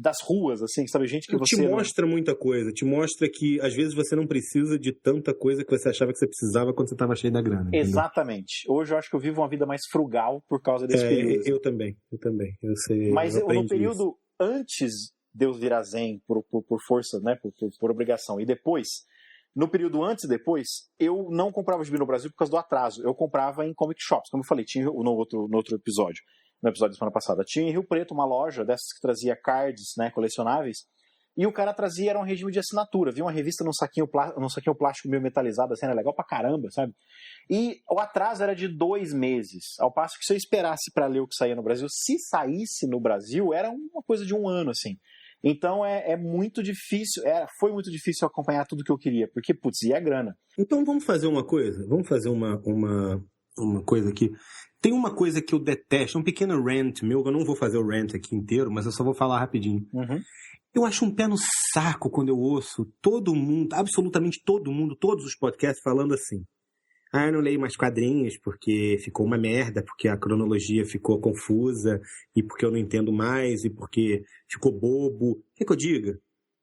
das ruas, assim, sabe, gente que você... Te mostra muita coisa, te mostra que às vezes você não precisa de tanta coisa que você achava que você precisava quando você estava cheio da grana. Exatamente. Entendeu? Hoje eu acho que eu vivo uma vida mais frugal por causa desse período. Eu também. Eu sei. Mas no período antes de eu virar zen por força, né, por obrigação, e depois, no período antes e depois, eu não comprava gibi no Brasil por causa do atraso. Eu comprava em comic shops, como eu falei, tinha no outro episódio. No episódio da semana passada. Tinha em Rio Preto uma loja dessas que trazia cards, né, colecionáveis, e o cara trazia, era um regime de assinatura. Via uma revista num saquinho plástico meio metalizado, assim, era legal pra caramba, sabe? E o atraso era de 2 meses, ao passo que se eu esperasse pra ler o que saía no Brasil, se saísse no Brasil, era uma coisa de 1 ano, assim. Então é muito difícil, foi muito difícil acompanhar tudo que eu queria, porque, putz, ia a grana. Então vamos fazer uma coisa? Vamos fazer uma coisa aqui. Tem uma coisa que eu detesto, um pequeno rant meu, eu não vou fazer o rant aqui inteiro, mas eu só vou falar rapidinho. Eu acho um pé no saco quando eu ouço todo mundo, absolutamente todo mundo, todos os podcasts falando assim. Eu não leio mais quadrinhos porque ficou uma merda, porque a cronologia ficou confusa, e porque eu não entendo mais, e porque ficou bobo. O que eu diga?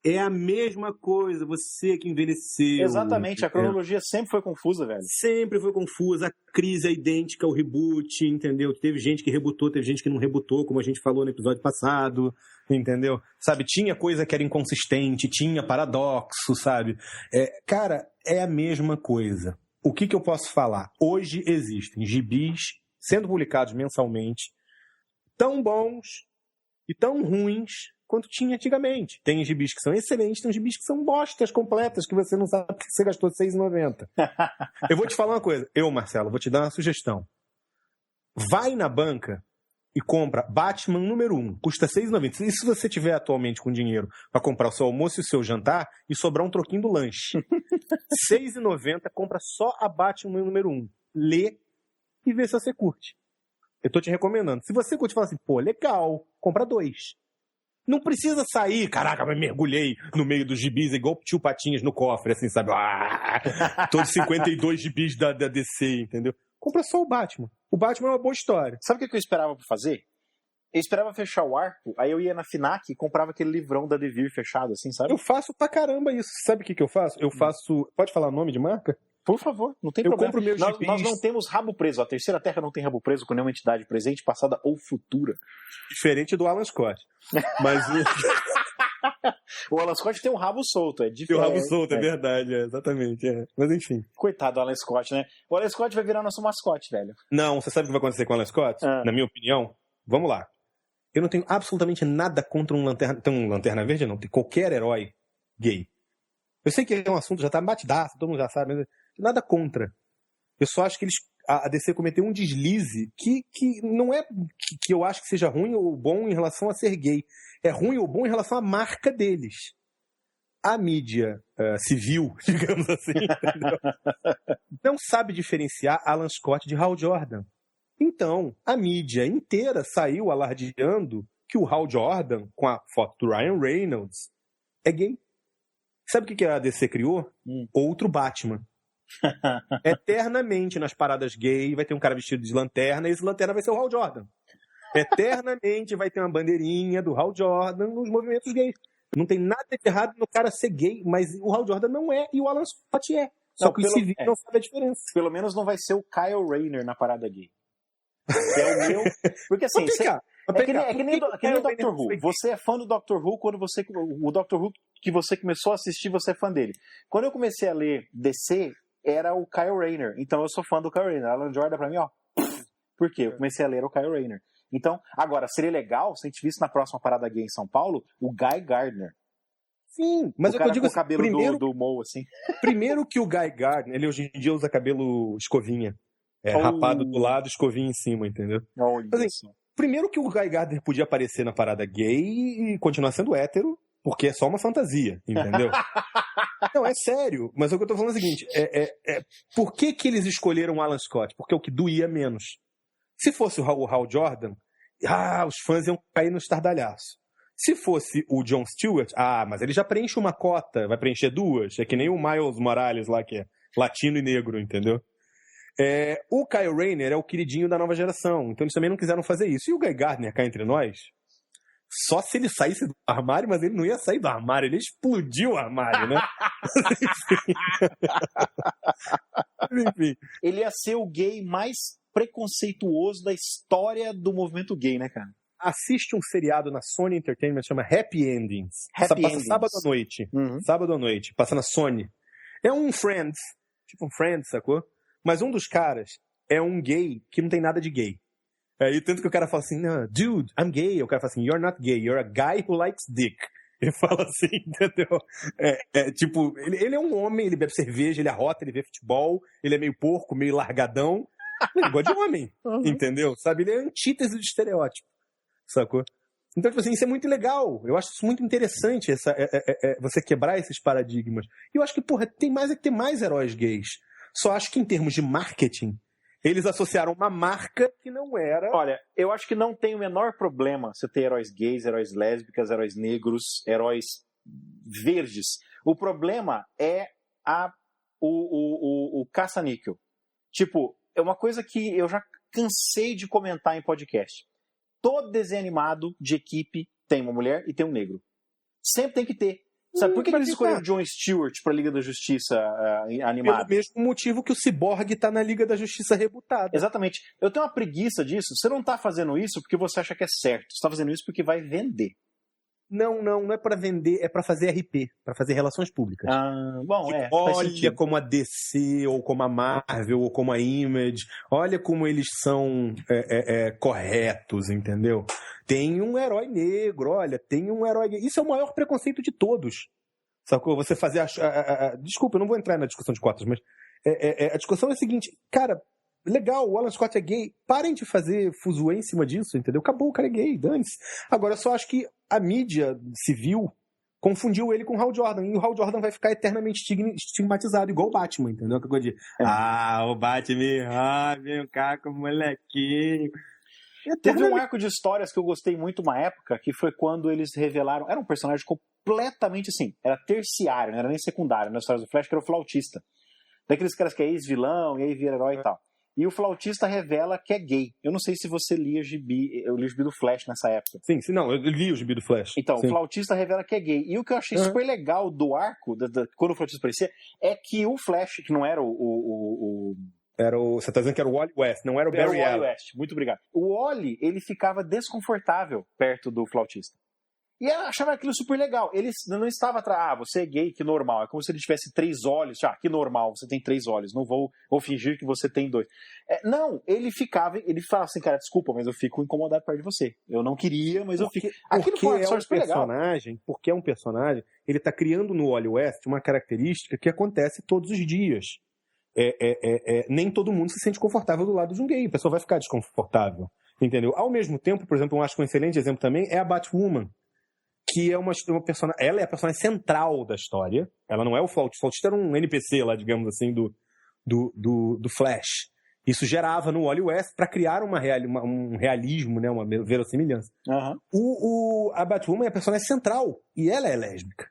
É a mesma coisa, você que envelheceu. Exatamente, a cronologia sempre foi confusa, velho. Sempre foi confusa, a crise é idêntica ao reboot, entendeu? Teve gente que rebutou, teve gente que não rebutou, como a gente falou no episódio passado, entendeu? Sabe, tinha coisa que era inconsistente, tinha paradoxo, sabe? Cara, é a mesma coisa. O que eu posso falar? Hoje existem gibis sendo publicados mensalmente, tão bons e tão ruins quanto tinha antigamente. Tem gibis que são excelentes, tem gibis que são bostas completas, que você não sabe porque você gastou R$6,90. Eu vou te falar uma coisa. Marcelo, vou te dar uma sugestão. Vai na banca e compra Batman número 1. Custa R$6,90. E se você tiver atualmente com dinheiro para comprar o seu almoço e o seu jantar e sobrar um troquinho do lanche? R$6,90, compra só a Batman número 1. Lê e vê se você curte. Eu tô te recomendando. Se você curte, fala assim, pô, legal, compra 2. Não precisa sair, caraca, mas mergulhei no meio dos gibis, igual o tio Patinhas no cofre, assim, sabe? Todos 52 gibis da DC, entendeu? Compra só o Batman. O Batman é uma boa história. Sabe o que eu esperava pra fazer? Eu esperava fechar o arco, aí eu ia na FINAC e comprava aquele livrão da Devir fechado, assim, sabe? Eu faço pra caramba isso. Sabe o que eu faço? Eu faço... Pode falar o nome de marca? Por favor, não tem problema. Compro meus gibis. Nós não temos rabo preso. A Terceira Terra não tem rabo preso com nenhuma entidade presente, passada ou futura. Diferente do Alan Scott. Mas... O Alan Scott tem um rabo solto, é E difícil. o rabo solto, é verdade, exatamente. Mas enfim. Coitado do Alan Scott, né? O Alan Scott vai virar nosso mascote, velho. Não, você sabe o que vai acontecer com o Alan Scott? Na minha opinião, vamos lá. Eu não tenho absolutamente nada contra um Lanterna Verde, não. Tem qualquer herói gay. Eu sei que é um assunto, já tá batidaço, todo mundo já sabe, mas nada contra. Eu só acho que a DC cometeu um deslize que não é que eu acho que seja ruim ou bom em relação a ser gay. É ruim ou bom em relação à marca deles. A mídia civil, digamos assim, entendeu? Não sabe diferenciar Alan Scott de Hal Jordan. Então, a mídia inteira saiu alardeando que o Hal Jordan, com a foto do Ryan Reynolds, é gay. Sabe o que a DC criou? Outro Batman. Eternamente nas paradas gay vai ter um cara vestido de lanterna e esse lanterna vai ser o Hal Jordan. Eternamente vai ter uma bandeirinha do Hal Jordan nos movimentos gays. Não tem nada de errado no cara ser gay, mas o Hal Jordan não é e o Alan Scott é. Só que o civil não sabe a diferença. Pelo menos não vai ser o Kyle Rayner na parada gay. Que é o meu... Porque assim... É que nem o Doctor Who. Você é fã do Doctor Who quando o Doctor Who que você começou a assistir, você é fã dele. Quando eu comecei a ler DC, era o Kyle Rayner. Então eu sou fã do Kyle Rayner. Alan Jordan pra mim, ó... Por quê? Eu comecei a ler o Kyle Rayner. Então, agora, seria legal se a gente visse na próxima parada gay em São Paulo o Guy Gardner. Sim, mas o cara eu digo com o cabelo primeiro, do Mo, assim. Primeiro que o Guy Gardner, ele hoje em dia usa cabelo escovinha. Rapado do lado, escovinha em cima, entendeu? Assim, primeiro que o Guy Gardner podia aparecer na parada gay e continuar sendo hétero, porque é só uma fantasia, entendeu? Não, é sério. Mas o que eu tô falando é o seguinte, por que eles escolheram o Alan Scott? Porque é o que doía menos. Se fosse o Hal Jordan, os fãs iam cair no estardalhaço. Se fosse o Jon Stewart, mas ele já preenche uma cota, vai preencher duas. É que nem o Miles Morales lá, que é latino e negro, entendeu? O Kyle Rayner é o queridinho da nova geração, então eles também não quiseram fazer isso. E o Guy Gardner, cá entre nós, só se ele saísse do armário, mas ele não ia sair do armário, ele explodiu o armário, né? Enfim. Ele ia ser o gay mais preconceituoso da história do movimento gay, né, cara? Assiste um seriado na Sony Entertainment, chama Happy Endings. Passa sábado à noite. Sábado à noite, passa na Sony. É um Friends, tipo um Friends, sacou? Mas um dos caras é um gay que não tem nada de gay. E tanto que o cara fala assim, dude, I'm gay. O cara fala assim, you're not gay, you're a guy who likes dick. Ele fala assim, entendeu? Tipo, ele é um homem, ele bebe cerveja, ele arrota, ele vê futebol, ele é meio porco, meio largadão. Ele gosta de homem, entendeu? Sabe? Ele é antítese de estereótipo, sacou? Então, tipo assim, isso é muito legal. Eu acho isso muito interessante, você quebrar esses paradigmas. E eu acho que, tem mais que ter mais heróis gays. Só acho que em termos de marketing, eles associaram uma marca que não era... Olha, eu acho que não tem o menor problema você ter heróis gays, heróis lésbicas, heróis negros, heróis verdes. O problema é o caça-níquel. Tipo, é uma coisa que eu já cansei de comentar em podcast. Todo desenho animado de equipe tem uma mulher e tem um negro. Sempre tem que ter. Sabe por que eles escolheram Jon Stewart pra Liga da Justiça animada? Pelo mesmo motivo que o Cyborg tá na Liga da Justiça rebutada. Exatamente. Eu tenho uma preguiça disso. Você não tá fazendo isso porque você acha que é certo. Você tá fazendo isso porque vai vender. Não é pra vender, é pra fazer RP, pra fazer relações públicas. Bom, olha como a DC, ou como a Marvel, ou como a Image, olha como eles são corretos, entendeu? Tem um herói negro, olha, tem um herói... Isso é o maior preconceito de todos. Sacou? Você fazer Desculpa, eu não vou entrar na discussão de cotas, mas a discussão é a seguinte, cara, legal, o Alan Scott é gay, parem de fazer fuzuê em cima disso, entendeu? Acabou, o cara é gay, dane-se. Agora, eu só acho que a mídia civil confundiu ele com o Hal Jordan, e o Hal Jordan vai ficar eternamente estigmatizado, igual o Batman, entendeu? Que coisa de, o Batman, vem cá com o molequinho. Teve um arco de histórias que eu gostei muito uma época, que foi quando eles revelaram... Era um personagem completamente assim, era terciário, não era nem secundário na história do Flash, que era o Flautista. Daqueles caras que é ex-vilão, e aí vira herói e tal. E o Flautista revela que é gay. Eu não sei se você lia eu li o gibi do Flash nessa época. Sim, não, eu li o gibi do Flash. Então, sim. O Flautista revela que é gay. E o que eu achei super legal do arco, quando o Flautista aparecia, é que o Flash, que não era você tá dizendo que era o Wally West, não era o Barry Allen. Era o Wally West, muito obrigado. O Wally, ele ficava desconfortável perto do Flautista. E ela achava aquilo super legal. Ele não estava atrás, você é gay, que normal. É como se ele tivesse 3 olhos. Que normal, você tem 3 olhos. Não vou fingir que você tem 2. Não, ele falava assim, cara, desculpa, mas eu fico incomodado perto de você. Eu não queria, mas eu fico. Aquilo foi uma super legal. Porque é um personagem, ele tá criando no Wally West uma característica que acontece todos os dias. Nem todo mundo se sente confortável do lado de um gay. A pessoa vai ficar desconfortável. Entendeu? Ao mesmo tempo, por exemplo, eu acho que um excelente exemplo também é a Batwoman, que é uma personagem. Ela é a personagem central da história. Ela não é o Flautista. O Flautista era um NPC lá, digamos assim, do Flash. Isso gerava no Wally West para criar um realismo, né, uma verossimilhança. Uhum. A Batwoman é a personagem central e ela é lésbica.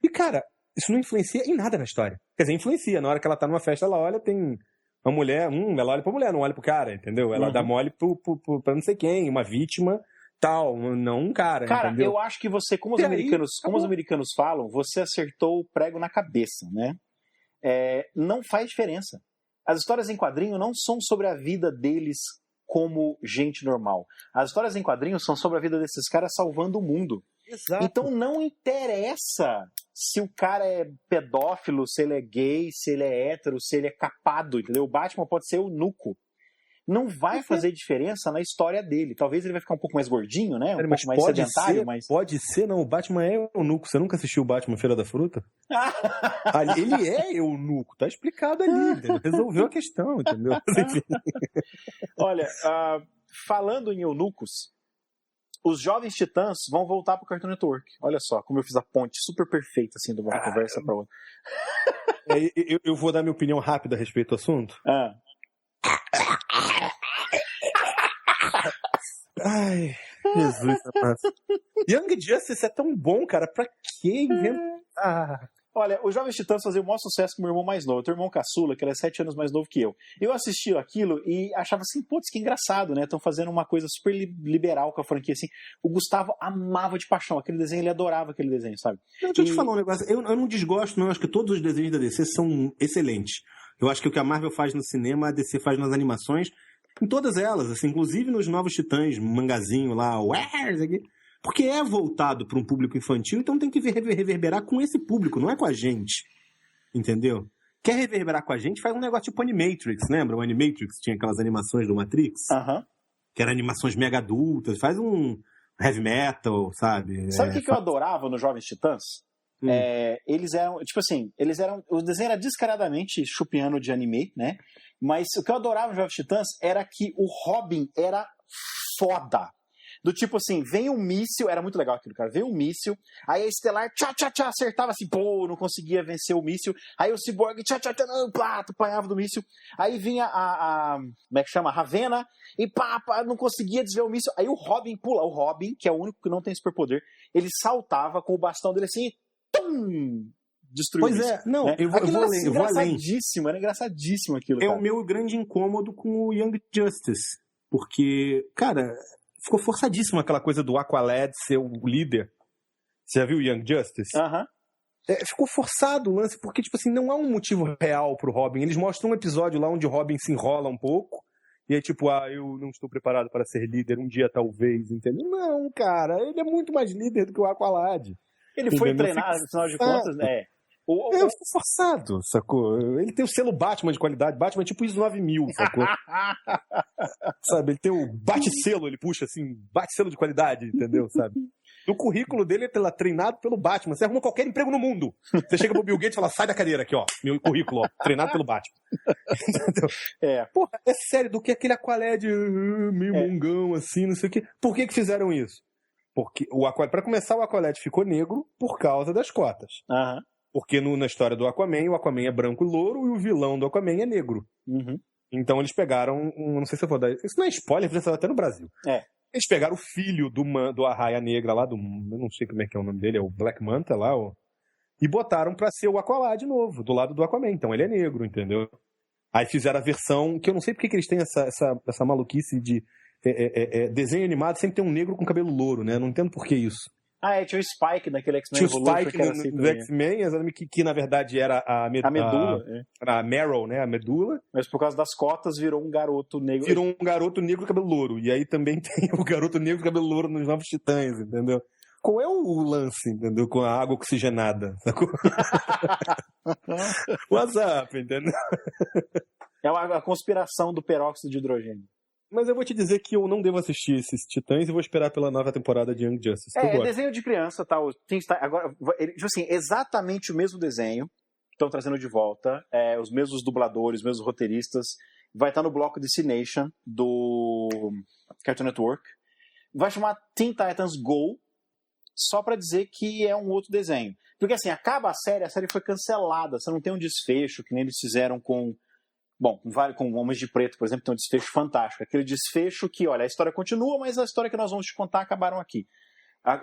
E, cara, isso não influencia em nada na história. Quer dizer, influencia. Na hora que ela tá numa festa, ela olha, tem uma mulher, ela olha pra mulher, não olha pro cara, entendeu? Ela dá mole pra não sei quem, uma vítima. Tal, não um cara. Cara, entendeu? eu acho que você, como os americanos falam, você acertou o prego na cabeça, né? Não faz diferença. As histórias em quadrinho não são sobre a vida deles como gente normal. As histórias em quadrinho são sobre a vida desses caras salvando o mundo. Exato. Então não interessa se o cara é pedófilo, se ele é gay, se ele é hétero, se ele é capado, entendeu? O Batman pode ser eunuco. Não vai fazer diferença na história dele. Talvez ele vai ficar um pouco mais gordinho, né? Um pouco mais sedentário, mas... Pode ser, não. O Batman é eunuco. Você nunca assistiu o Batman Feira da Fruta? Ele é eunuco. Tá explicado ali. Entendeu? Resolveu a questão, entendeu? Olha, falando em eunucos, os Jovens Titãs vão voltar pro Cartoon Network. Olha só, como eu fiz a ponte super perfeita, assim, de uma conversa pra outra. Eu vou dar minha opinião rápida a respeito do assunto. Ai, Jesus, rapaz. Young Justice é tão bom, cara. Pra que inventar? Olha, os Jovens Titãs faziam o maior sucesso com o meu irmão mais novo. O teu irmão caçula, que ele é 7 anos mais novo que eu. Eu assisti aquilo e achava assim, putz, que engraçado, né? Estão fazendo uma coisa super liberal com a franquia, assim. O Gustavo amava de paixão aquele desenho, ele adorava aquele desenho, sabe? Deixa eu te falar um negócio. Eu não desgosto, não. Acho que todos os desenhos da DC são excelentes. Eu acho que o que a Marvel faz no cinema, a DC faz nas animações. Em todas elas, assim, inclusive nos Novos Titãs, mangazinho lá, porque é voltado para um público infantil, então tem que reverberar com esse público, não é com a gente, entendeu? Quer reverberar com a gente, faz um negócio tipo Animatrix, lembra? O Animatrix tinha aquelas animações do Matrix, que eram animações mega adultas, faz um heavy metal, sabe? Sabe o que eu adorava nos Jovens Titãs? Eles eram, tipo assim, o desenho era descaradamente chupiano de anime, né? Mas o que eu adorava nos Jovens Titãs era que o Robin era foda. Do tipo assim, vem um míssil, era muito legal aquilo, cara. Vem um míssil, aí a Estelar, acertava assim, não conseguia vencer o míssil. Aí o Cyborg, apanhava do míssil. Aí vinha como é que chama? A Ravena, e não conseguia desviar o míssil. Aí o Robin pula. O Robin, que é o único que não tem superpoder, ele saltava com o bastão dele assim, destruiu. Pois é, não, né? eu vou além. Era engraçadíssimo aquilo. O meu grande incômodo com o Young Justice, porque, cara, ficou forçadíssimo aquela coisa do Aqualad ser o líder. Você já viu o Young Justice? Ficou forçado o lance, porque, tipo assim, não há um motivo real pro Robin. Eles mostram um episódio lá onde o Robin se enrola um pouco, e é tipo, eu não estou preparado para ser líder, um dia talvez, entendeu? Não, cara, ele é muito mais líder do que o Aqualad. Ele foi treinado, afinal de contas, ficou forçado, sacou? Ele tem o selo Batman de qualidade. Batman é tipo ISO 9000, sacou? Sabe? Ele tem o bate-selo, ele puxa assim, bate-selo de qualidade, entendeu? Sabe? No currículo dele, ele é treinado pelo Batman. Você arruma qualquer emprego no mundo. Você chega pro Bill Gates e fala, sai da cadeira aqui, ó. Meu currículo, ó. Treinado pelo Batman. Entendeu? Porra, é sério, do que aquele Aqualad meio mongão, assim, não sei o quê. Por que fizeram isso? Porque para começar, o Aqualad ficou negro por causa das cotas. Porque na história do Aquaman, o Aquaman é branco e louro e o vilão do Aquaman é negro. Então eles pegaram, não sei se eu vou dar... Isso não é spoiler, isso até no Brasil. Eles pegaram o filho do Arraia Negra lá, eu não sei como é que é o nome dele, é o Black Manta lá, e botaram pra ser o Aqualad de novo, do lado do Aquaman. Então ele é negro, entendeu? Aí fizeram a versão, que eu não sei porque que eles têm essa maluquice de... desenho animado sempre tem um negro com cabelo louro, né? Não entendo por que isso. Tinha o Spike daquele X-Men. Tinha o Spike no X-Men, que na verdade era a medula. A Meryl, né? A medula. Mas por causa das cotas virou um garoto negro. Virou um garoto negro com cabelo louro. E aí também tem o garoto negro com cabelo louro nos Novos Titãs, entendeu? Qual é o lance, entendeu? Com a água oxigenada, sacou? WhatsApp, entendeu? É a conspiração do peróxido de hidrogênio. Mas eu vou te dizer que eu não devo assistir esses Titãs e vou esperar pela nova temporada de Young Justice. É desenho de criança, tá? Agora, tipo assim, exatamente o mesmo desenho que estão trazendo de volta, os mesmos dubladores, os mesmos roteiristas. Vai estar no bloco DC Nation do Cartoon Network. Vai chamar Teen Titans Go, só pra dizer que é um outro desenho. Porque assim, acaba a série foi cancelada, você não tem um desfecho, que nem eles fizeram com Homens de Preto, por exemplo, tem um desfecho fantástico. Aquele desfecho que, olha, a história continua, mas a história que nós vamos te contar acabaram aqui.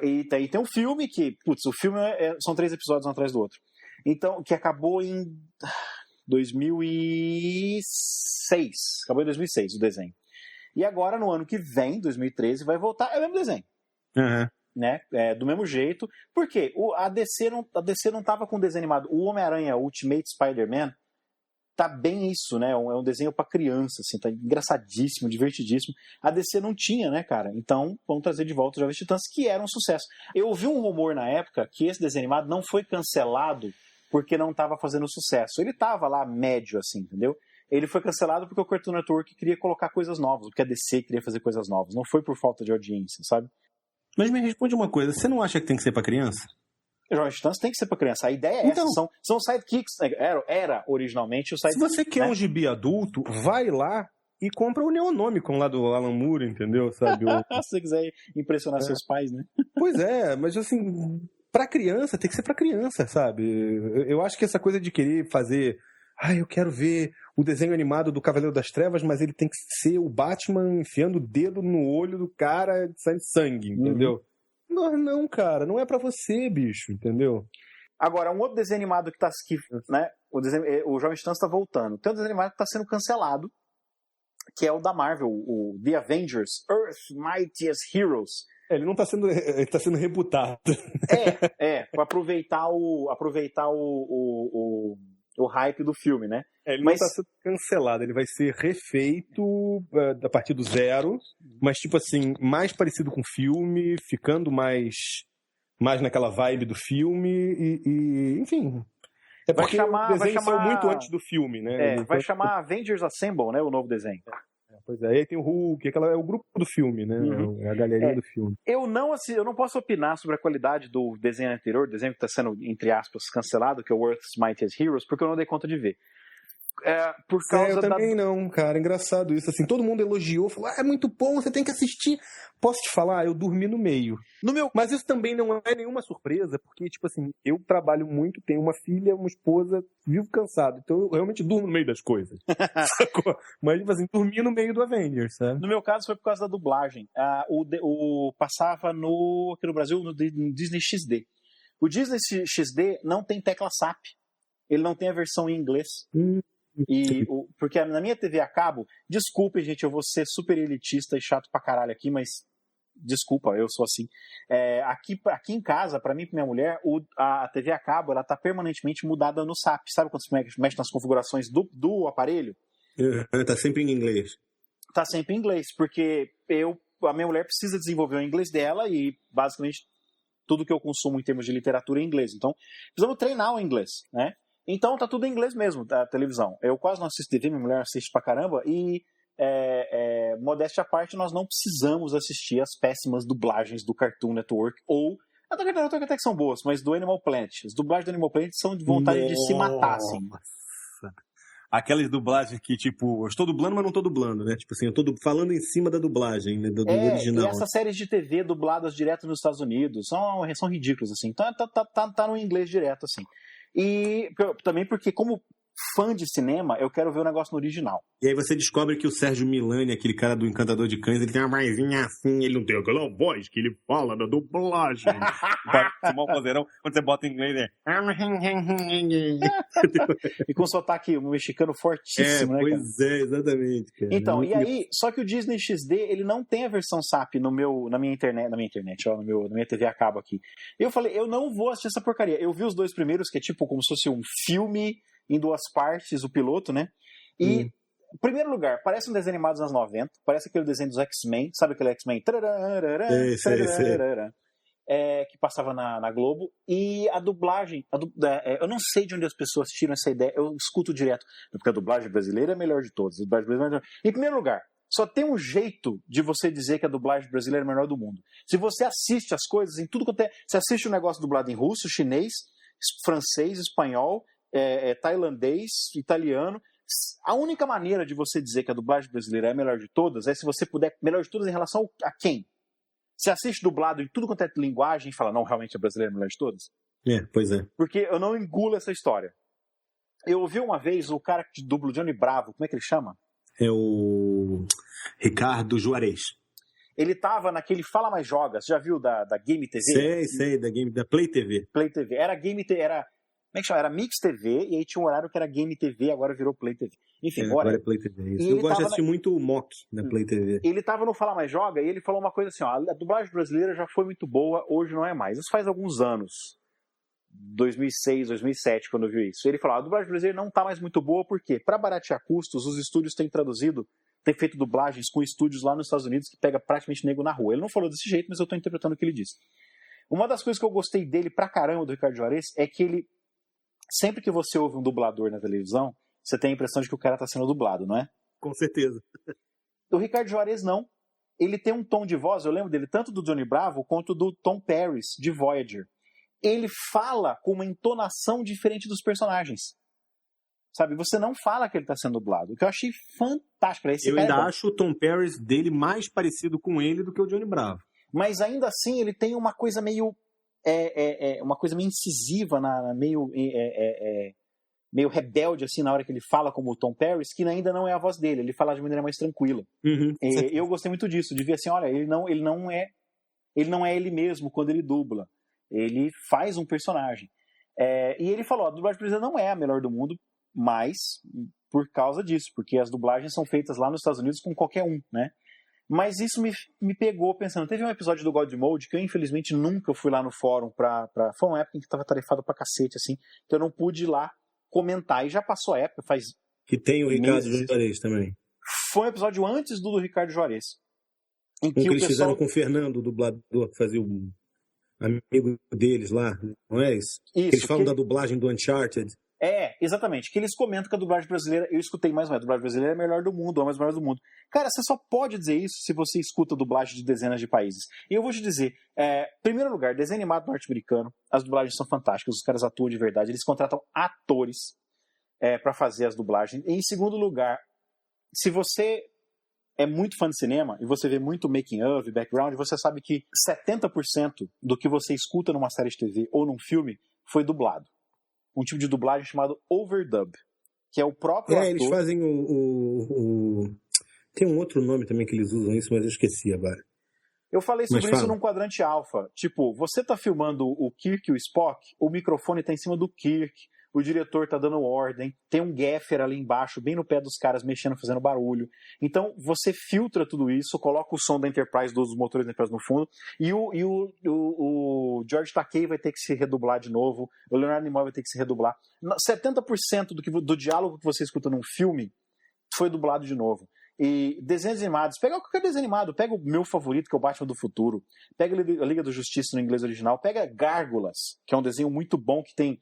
E tem um filme que, o filme são 3 episódios um atrás do outro. Então, que acabou em 2006. Acabou em 2006 o desenho. E agora, no ano que vem, 2013, vai voltar, é o mesmo desenho. Uhum. Né? Do mesmo jeito. Por quê? A DC não tava com desenho animado. O Homem-Aranha Ultimate Spider-Man tá bem isso, né? É um desenho pra criança, assim, tá engraçadíssimo, divertidíssimo. A DC não tinha, né, cara? Então, vamos trazer de volta os Jovens Titãs, que era um sucesso. Eu ouvi um rumor na época que esse desenho animado não foi cancelado porque não tava fazendo sucesso. Ele tava lá médio, assim, entendeu? Ele foi cancelado porque o Cartoon Network queria colocar coisas novas, porque a DC queria fazer coisas novas. Não foi por falta de audiência, sabe? Mas me responde uma coisa, você não acha que tem que ser pra criança? Os Jovens Titãs tem que ser pra criança. A ideia é essa, são sidekicks. Era originalmente o sidekick. Se você quer um gibi adulto, vai lá e compra o Neonomicon lá do Alan Moore, entendeu? Sabe? Se você quiser impressionar seus pais, né? Pois é, mas assim, pra criança, tem que ser pra criança, sabe? Eu acho que essa coisa de querer fazer... eu quero ver o desenho animado do Cavaleiro das Trevas, mas ele tem que ser o Batman enfiando o dedo no olho do cara, saindo sangue, entendeu? Não, cara, não é pra você, bicho, entendeu? Agora, um outro desenho animado que tá... né, o Jovem Titãs tá voltando. Tem um desenho animado que tá sendo cancelado, que é o da Marvel, o The Avengers, Earth's Mightiest Heroes. Ele não tá sendo... Ele tá sendo rebutado. Pra aproveitar o hype do filme, né? Ele não tá sendo cancelado, ele vai ser refeito a partir do zero, mas tipo assim, mais parecido com o filme, ficando mais naquela vibe do filme e enfim. É porque o desenho saiu muito antes do filme, né? Vai chamar Avengers Assemble, né? O novo desenho. Pois é, aí tem o Hulk, é o grupo do filme, né? É a galerinha do filme. Eu não posso opinar sobre a qualidade do desenho anterior, desenho que está sendo, entre aspas, cancelado, que é o Earth's Mightiest Heroes, porque eu não dei conta de ver. Por causa eu também não, cara, engraçado isso, assim, todo mundo elogiou, falou, é muito bom, você tem que assistir. Posso te falar, eu dormi no meio. Mas isso também não é nenhuma surpresa, porque, tipo assim, eu trabalho muito, tenho uma filha, uma esposa, vivo cansado, então eu realmente durmo no meio das coisas. Sacou? Mas, tipo assim, dormi no meio do Avengers, sabe? No meu caso foi por causa da dublagem. Passava aqui no Brasil, no Disney XD. O Disney XD não tem tecla SAP, ele não tem a versão em inglês. Porque na minha TV a cabo, desculpe, gente, eu vou ser super elitista e chato pra caralho aqui, mas desculpa, eu sou assim. Aqui em casa, pra mim e pra minha mulher, a TV a cabo, ela tá permanentemente mudada no SAP. Sabe quando você mexe nas configurações do aparelho? Tá sempre em inglês. Tá sempre em inglês, porque a minha mulher precisa desenvolver o inglês dela e, basicamente, tudo que eu consumo em termos de literatura é em inglês. Então, precisamos treinar o inglês, né? Então tá tudo em inglês mesmo, a televisão. Eu quase não assisto TV, minha mulher assiste pra caramba, e modéstia à parte, nós não precisamos assistir as péssimas dublagens do Cartoon Network, ou a do Cartoon Network até que são boas, mas do Animal Planet. As dublagens do Animal Planet são de vontade de se matar, assim. Aquelas dublagens que, tipo, eu estou dublando, mas não estou dublando, né? Tipo assim, eu estou falando em cima da dublagem, né? Do original. E essas séries de TV dubladas direto nos Estados Unidos são ridículas, assim. Então tá no inglês direto, assim. E também porque, como fã de cinema, eu quero ver o negócio no original. E aí você descobre que o Sérgio Milani, aquele cara do Encantador de Cães, ele tem uma vozinha assim, ele não tem aquela voz que ele fala da dublagem. Quando você bota em inglês, E com sotaque mexicano fortíssimo, né, pois cara? exatamente, cara. Então, e aí, só que o Disney XD, ele não tem a versão SAP na minha internet, na minha TV a cabo aqui. Eu falei, eu não vou assistir essa porcaria. Eu vi os 2 primeiros, que é tipo como se fosse um filme em 2 partes, o piloto, né? E, em primeiro lugar, parece um desenho animado dos anos 90, parece aquele desenho dos X-Men, sabe aquele X-Men? que passava na Globo, e a dublagem, eu não sei de onde as pessoas tiram essa ideia, eu escuto direto, porque a dublagem brasileira é a melhor de todas. Em primeiro lugar, só tem um jeito de você dizer que a dublagem brasileira é a melhor do mundo. Se você assiste as coisas em tudo quanto é... Você assiste um negócio dublado em russo, chinês, francês, espanhol, tailandês, italiano. A única maneira de você dizer que a dublagem brasileira é a melhor de todas é se você puder... Melhor de todas em relação a quem? Você assiste dublado em tudo quanto é linguagem e fala, não, realmente a brasileira é a melhor de todas? Pois é. Porque eu não engulo essa história. Eu ouvi uma vez o cara que dubla o Johnny Bravo, como é que ele chama? É o Ricardo Juarez. Ele tava naquele Fala Mais Joga, você já viu da Game TV? Sei, da Play TV. Play TV. Era Game TV, como é que chama? Era Mix TV, e aí tinha um horário que era Game TV, agora virou Play TV. Enfim, agora é Play TV. Isso. Eu gosto de assistir muito o Mock na Play TV. Ele tava no Fala Mais Joga e ele falou uma coisa assim, ó, a dublagem brasileira já foi muito boa, hoje não é mais. Isso faz alguns anos. 2006, 2007, quando eu vi isso. Ele falou, a dublagem brasileira não tá mais muito boa, porque para baratear custos, os estúdios têm feito dublagens com estúdios lá nos Estados Unidos que pega praticamente nego na rua. Ele não falou desse jeito, mas eu tô interpretando o que ele disse. Uma das coisas que eu gostei dele pra caramba, do Ricardo Juarez, é que ele, sempre que você ouve um dublador na televisão, você tem a impressão de que o cara tá sendo dublado, não é? Com certeza. O Ricardo Juarez não. Ele tem um tom de voz, eu lembro dele tanto do Johnny Bravo quanto do Tom Paris, de Voyager. Ele fala com uma entonação diferente dos personagens. Sabe? Você não fala que ele está sendo dublado. O que eu achei fantástico. Eu ainda acho o Tom Paris dele mais parecido com ele do que o Johnny Bravo. Mas ainda assim, ele tem uma coisa meio... uma coisa meio incisiva, meio rebelde, assim, na hora que ele fala como o Tom Paris, que ainda não é a voz dele. Ele fala de maneira mais tranquila. Uhum. Eu gostei muito disso. De ver assim, olha, ele não é ele mesmo quando ele dubla. Ele faz um personagem. E ele falou, a dublagem brasileira não é a melhor do mundo, mas por causa disso, porque as dublagens são feitas lá nos Estados Unidos com qualquer um, né? Mas isso me pegou pensando. Teve um episódio do God Mode que eu, infelizmente, nunca fui lá no fórum foi uma época em que estava tarefado pra cacete, assim, que eu não pude ir lá comentar. E já passou a época, faz... Que tem o Ricardo Juarez também. Foi um episódio antes do Ricardo Juarez. Em que eles fizeram com o Fernando, o dublador, que fazia o amigo deles lá, não é isso? Eles falam da dublagem do Uncharted. Exatamente. Que eles comentam que a dublagem brasileira, eu escutei mais ou menos, a dublagem brasileira é a melhor do mundo, é a mais melhor do mundo. Cara, você só pode dizer isso se você escuta a dublagem de dezenas de países. E eu vou te dizer, em primeiro lugar, desenho animado norte-americano, as dublagens são fantásticas, os caras atuam de verdade, eles contratam atores para fazer as dublagens. E, em segundo lugar, se você é muito fã de cinema e você vê muito making of, background, você sabe que 70% do que você escuta numa série de TV ou num filme foi dublado. Um tipo de dublagem chamado overdub, que é o próprio ator... eles fazem Tem um outro nome também que eles usam isso, mas eu esqueci agora. Eu falei sobre isso num quadrante alfa. Tipo, você tá filmando o Kirk e o Spock, o microfone tá em cima do Kirk, o diretor tá dando ordem, tem um gaffer ali embaixo, bem no pé dos caras, mexendo, fazendo barulho. Então, você filtra tudo isso, coloca o som da Enterprise, dos motores da Enterprise no fundo, e o George Takei vai ter que se redublar de novo, o Leonardo Nimoy vai ter que se redublar. 70% do diálogo que você escuta num filme foi dublado de novo. E desenhos animados, pega qualquer desenho animado, pega o meu favorito, que é o Batman do Futuro, pega a Liga da Justiça no inglês original, pega Gárgulas, que é um desenho muito bom, que tem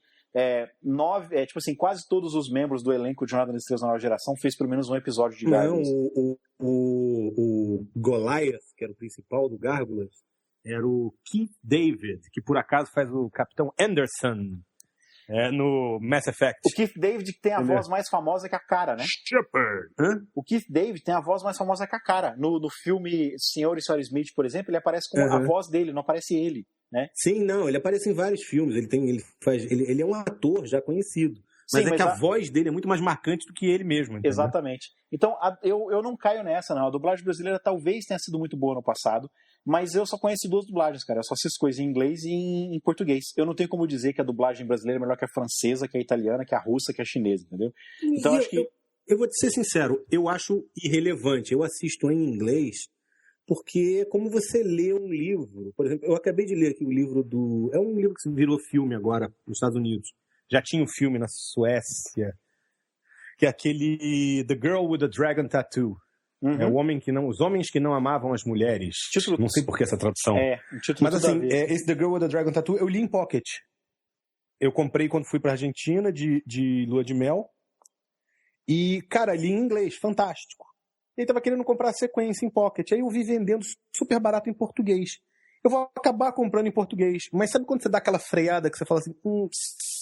tipo assim, quase todos os membros do elenco de Jornada nas Estrelas da Nova Geração fez pelo menos um episódio de Gárgulas. Não, o Goliath, que era o principal do Gárgulas, era o Keith David, que por acaso faz o Capitão Anderson no Mass Effect. O Keith David que tem a voz mais famosa que a cara, né? Shepard. O Keith David tem a voz mais famosa que a cara. No filme Senhor e Senhora Smith, por exemplo, ele aparece com a voz dele, não aparece ele. Né? Sim, não, ele aparece em vários filmes, ele é um ator já conhecido, mas que a voz dele é muito mais marcante do que ele mesmo. Entendeu? Exatamente. Então, eu não caio nessa, não. A dublagem brasileira talvez tenha sido muito boa no passado, mas eu só conheço 2 dublagens, cara. Eu só assisto coisas em inglês e em português. Eu não tenho como dizer que a dublagem brasileira é melhor que a francesa, que a italiana, que a russa, que a chinesa, entendeu? Então, acho que... Eu vou te ser sincero, eu acho irrelevante. Eu assisto em inglês porque como você lê um livro, por exemplo, eu acabei de ler aqui o livro é um livro que virou filme agora nos Estados Unidos. Já tinha um filme na Suécia, que é aquele The Girl with the Dragon Tattoo. É o homem que não, os homens que não amavam as mulheres. Título, não sei por que essa tradução. Um título. Mas assim, esse The Girl with the Dragon Tattoo eu li em pocket. Eu comprei quando fui pra Argentina de lua de mel. E, cara, li em inglês, fantástico. Ele tava querendo comprar a sequência em pocket. Aí eu vi vendendo super barato em português. Eu vou acabar comprando em português. Mas sabe quando você dá aquela freada que você fala assim,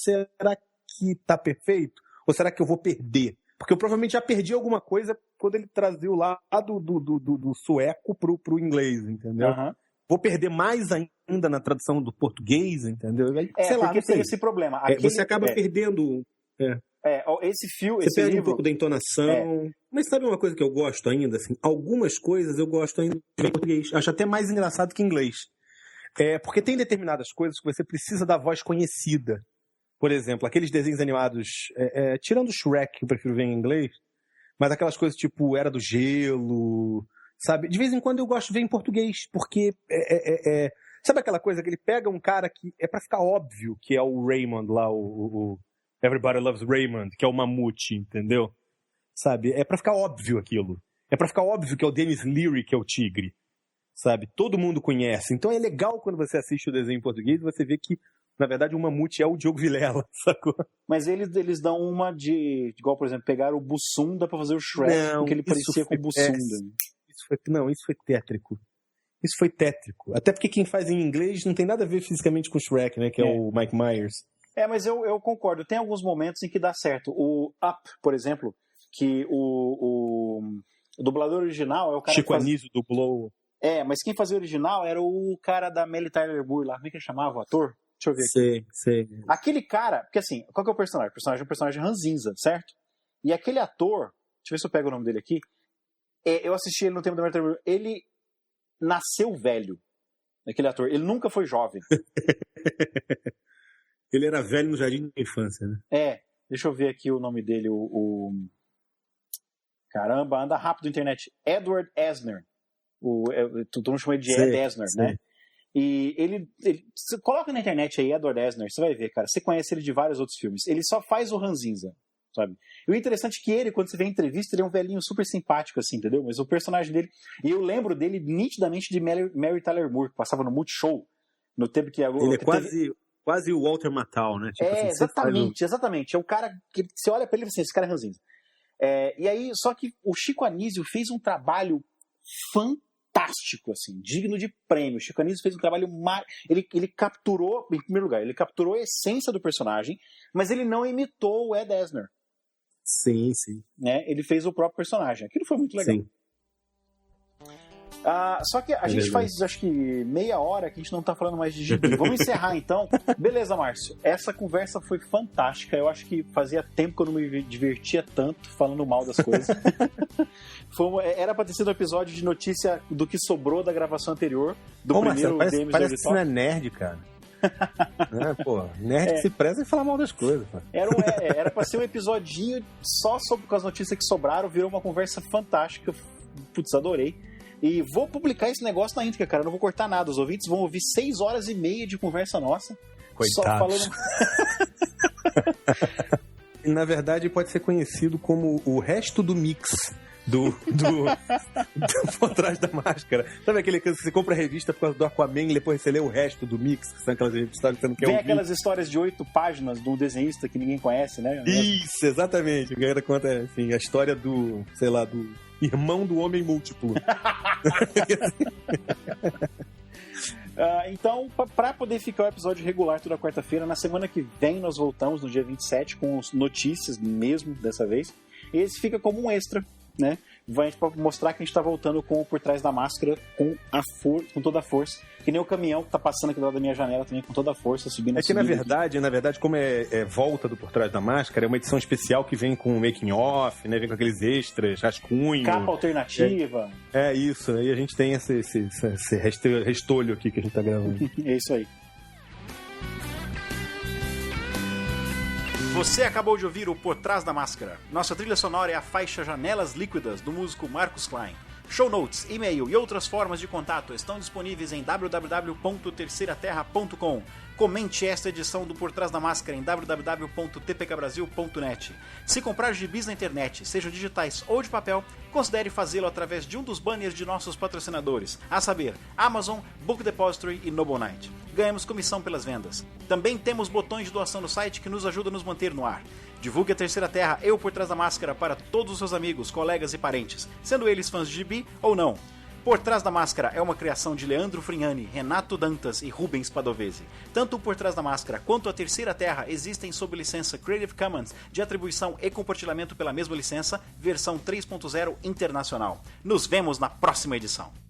será que tá perfeito? Ou será que eu vou perder? Porque eu provavelmente já perdi alguma coisa quando ele traduziu lá do sueco pro inglês, entendeu? Uhum. Vou perder mais ainda na tradução do português, entendeu? Sei lá, porque tem esse problema. Você acaba perdendo... Esse fio, você perde um pouco da entonação. Mas sabe uma coisa que eu gosto ainda? Assim, algumas coisas eu gosto ainda em português. Acho até mais engraçado que em inglês. Porque tem determinadas coisas que você precisa da voz conhecida. Por exemplo, aqueles desenhos animados, tirando o Shrek, que eu prefiro ver em inglês, mas aquelas coisas tipo Era do Gelo, sabe? De vez em quando eu gosto de ver em português, porque sabe aquela coisa que ele pega um cara que é pra ficar óbvio que é o Raymond lá, o Everybody Loves Raymond, que é o Mamute, entendeu? Sabe? É pra ficar óbvio aquilo. É pra ficar óbvio que é o Denis Leary, que é o tigre. Sabe? Todo mundo conhece. Então é legal quando você assiste o desenho em português e você vê que, na verdade, o Mamute é o Diogo Vilela, sacou? Mas eles dão uma de... Igual, por exemplo, pegaram o Bussunda pra fazer o Shrek, porque ele parecia com o Bussunda. Isso foi tétrico. Isso foi tétrico. Até porque quem faz em inglês não tem nada a ver fisicamente com o Shrek, né? Que é o Mike Myers. Mas eu concordo. Tem alguns momentos em que dá certo. O Up, por exemplo, que o dublador original é o cara Chico Anísio dublou... mas quem fazia o original era o cara da Melly Tyler Moore lá. Como é que ele chamava o ator? Deixa eu ver aqui. Sei. Aquele cara... Porque assim, qual que é o personagem? O personagem é um personagem ranzinza, certo? E aquele ator... Deixa eu ver se eu pego o nome dele aqui. Eu assisti ele no tempo da Melly Tyler Moore. Ele nasceu velho. Aquele ator. Ele nunca foi jovem. Ele era velho no jardim da infância, né? Deixa eu ver aqui o nome dele. Caramba, anda rápido na internet. Edward Asner. Todo mundo chama ele de Ed Asner, né? E ele você coloca na internet aí, Edward Asner, você vai ver, cara. Você conhece ele de vários outros filmes. Ele só faz o ranzinza, sabe? E o interessante é que ele, quando você vê a entrevista, ele é um velhinho super simpático, assim, entendeu? Mas o personagem dele... E eu lembro dele nitidamente de Mary Tyler Moore, que passava no Multishow, no tempo que... Ele é quase o Walter Matthau, né? Tipo assim, exatamente. É um cara que você olha pra ele e fala assim, esse cara é ranzinza. E aí, só que o Chico Anísio fez um trabalho fantástico, assim, digno de prêmio. O Chico Anísio fez um trabalho... Ele capturou, em primeiro lugar, ele capturou a essência do personagem, mas ele não imitou o Ed Asner. Sim. Né? Ele fez o próprio personagem. Aquilo foi muito legal. Sim. Só que a gente faz, acho que meia hora que a gente não tá falando mais de gibi. Vamos encerrar então. Beleza, Márcio. Essa conversa foi fantástica. Eu acho que fazia tempo que eu não me divertia tanto falando mal das coisas. Era pra ter sido um episódio de notícia do que sobrou da gravação anterior. Do primeiro Marcelo, parece que você não é nerd, cara. Nerd que se preza em falar mal das coisas. Era pra ser um episodinho só com as notícias que sobraram. Virou uma conversa fantástica. Putz, adorei. E vou publicar esse negócio na íntegra, cara. Eu não vou cortar nada. Os ouvintes vão ouvir 6 horas e meia de conversa nossa. Coitados. Só falando... Na verdade, pode ser conhecido como o resto do mix do Por Trás da Máscara. Sabe aquele que você compra a revista por causa do Aquaman e depois você lê o resto do mix, que são aquelas revistas que você não quer ouvir? Vem aquelas histórias de 8 páginas de um desenhista que ninguém conhece, né? Isso, exatamente. O cara conta, enfim, a história do, sei lá, do irmão do homem múltiplo. Então, para poder ficar o episódio regular toda quarta-feira, na semana que vem nós voltamos no dia 27 com notícias mesmo dessa vez. E esse fica como um extra, né? Vai mostrar que a gente tá voltando com o Por Trás da Máscara com toda a força. Que nem o caminhão que tá passando aqui do lado da minha janela também com toda a força, subindo. Na verdade, como é volta do Por Trás da Máscara, é uma edição especial que vem com making off, né? Vem com aqueles extras, rascunho. Capa alternativa. É isso, aí a gente tem esse restolho aqui que a gente tá gravando. É isso aí. Você acabou de ouvir o Por Trás da Máscara. Nossa trilha sonora é a faixa Janelas Líquidas, do músico Marcus Klein. Show notes, e-mail e outras formas de contato estão disponíveis em www.terceiraterra.com. Comente esta edição do Por Trás da Máscara em www.tpkbrasil.net. Se comprar gibis na internet, sejam digitais ou de papel, considere fazê-lo através de um dos banners de nossos patrocinadores, a saber, Amazon, Book Depository e Noble Knight. Ganhamos comissão pelas vendas. Também temos botões de doação no site que nos ajudam a nos manter no ar. Divulgue a Terceira Terra e o Por Trás da Máscara para todos os seus amigos, colegas e parentes, sendo eles fãs de gibi ou não. Por Trás da Máscara é uma criação de Leandro Frignani, Renato Dantas e Rubens Padovese. Tanto o Por Trás da Máscara quanto a Terceira Terra existem sob licença Creative Commons de atribuição e compartilhamento pela mesma licença, versão 3.0 internacional. Nos vemos na próxima edição.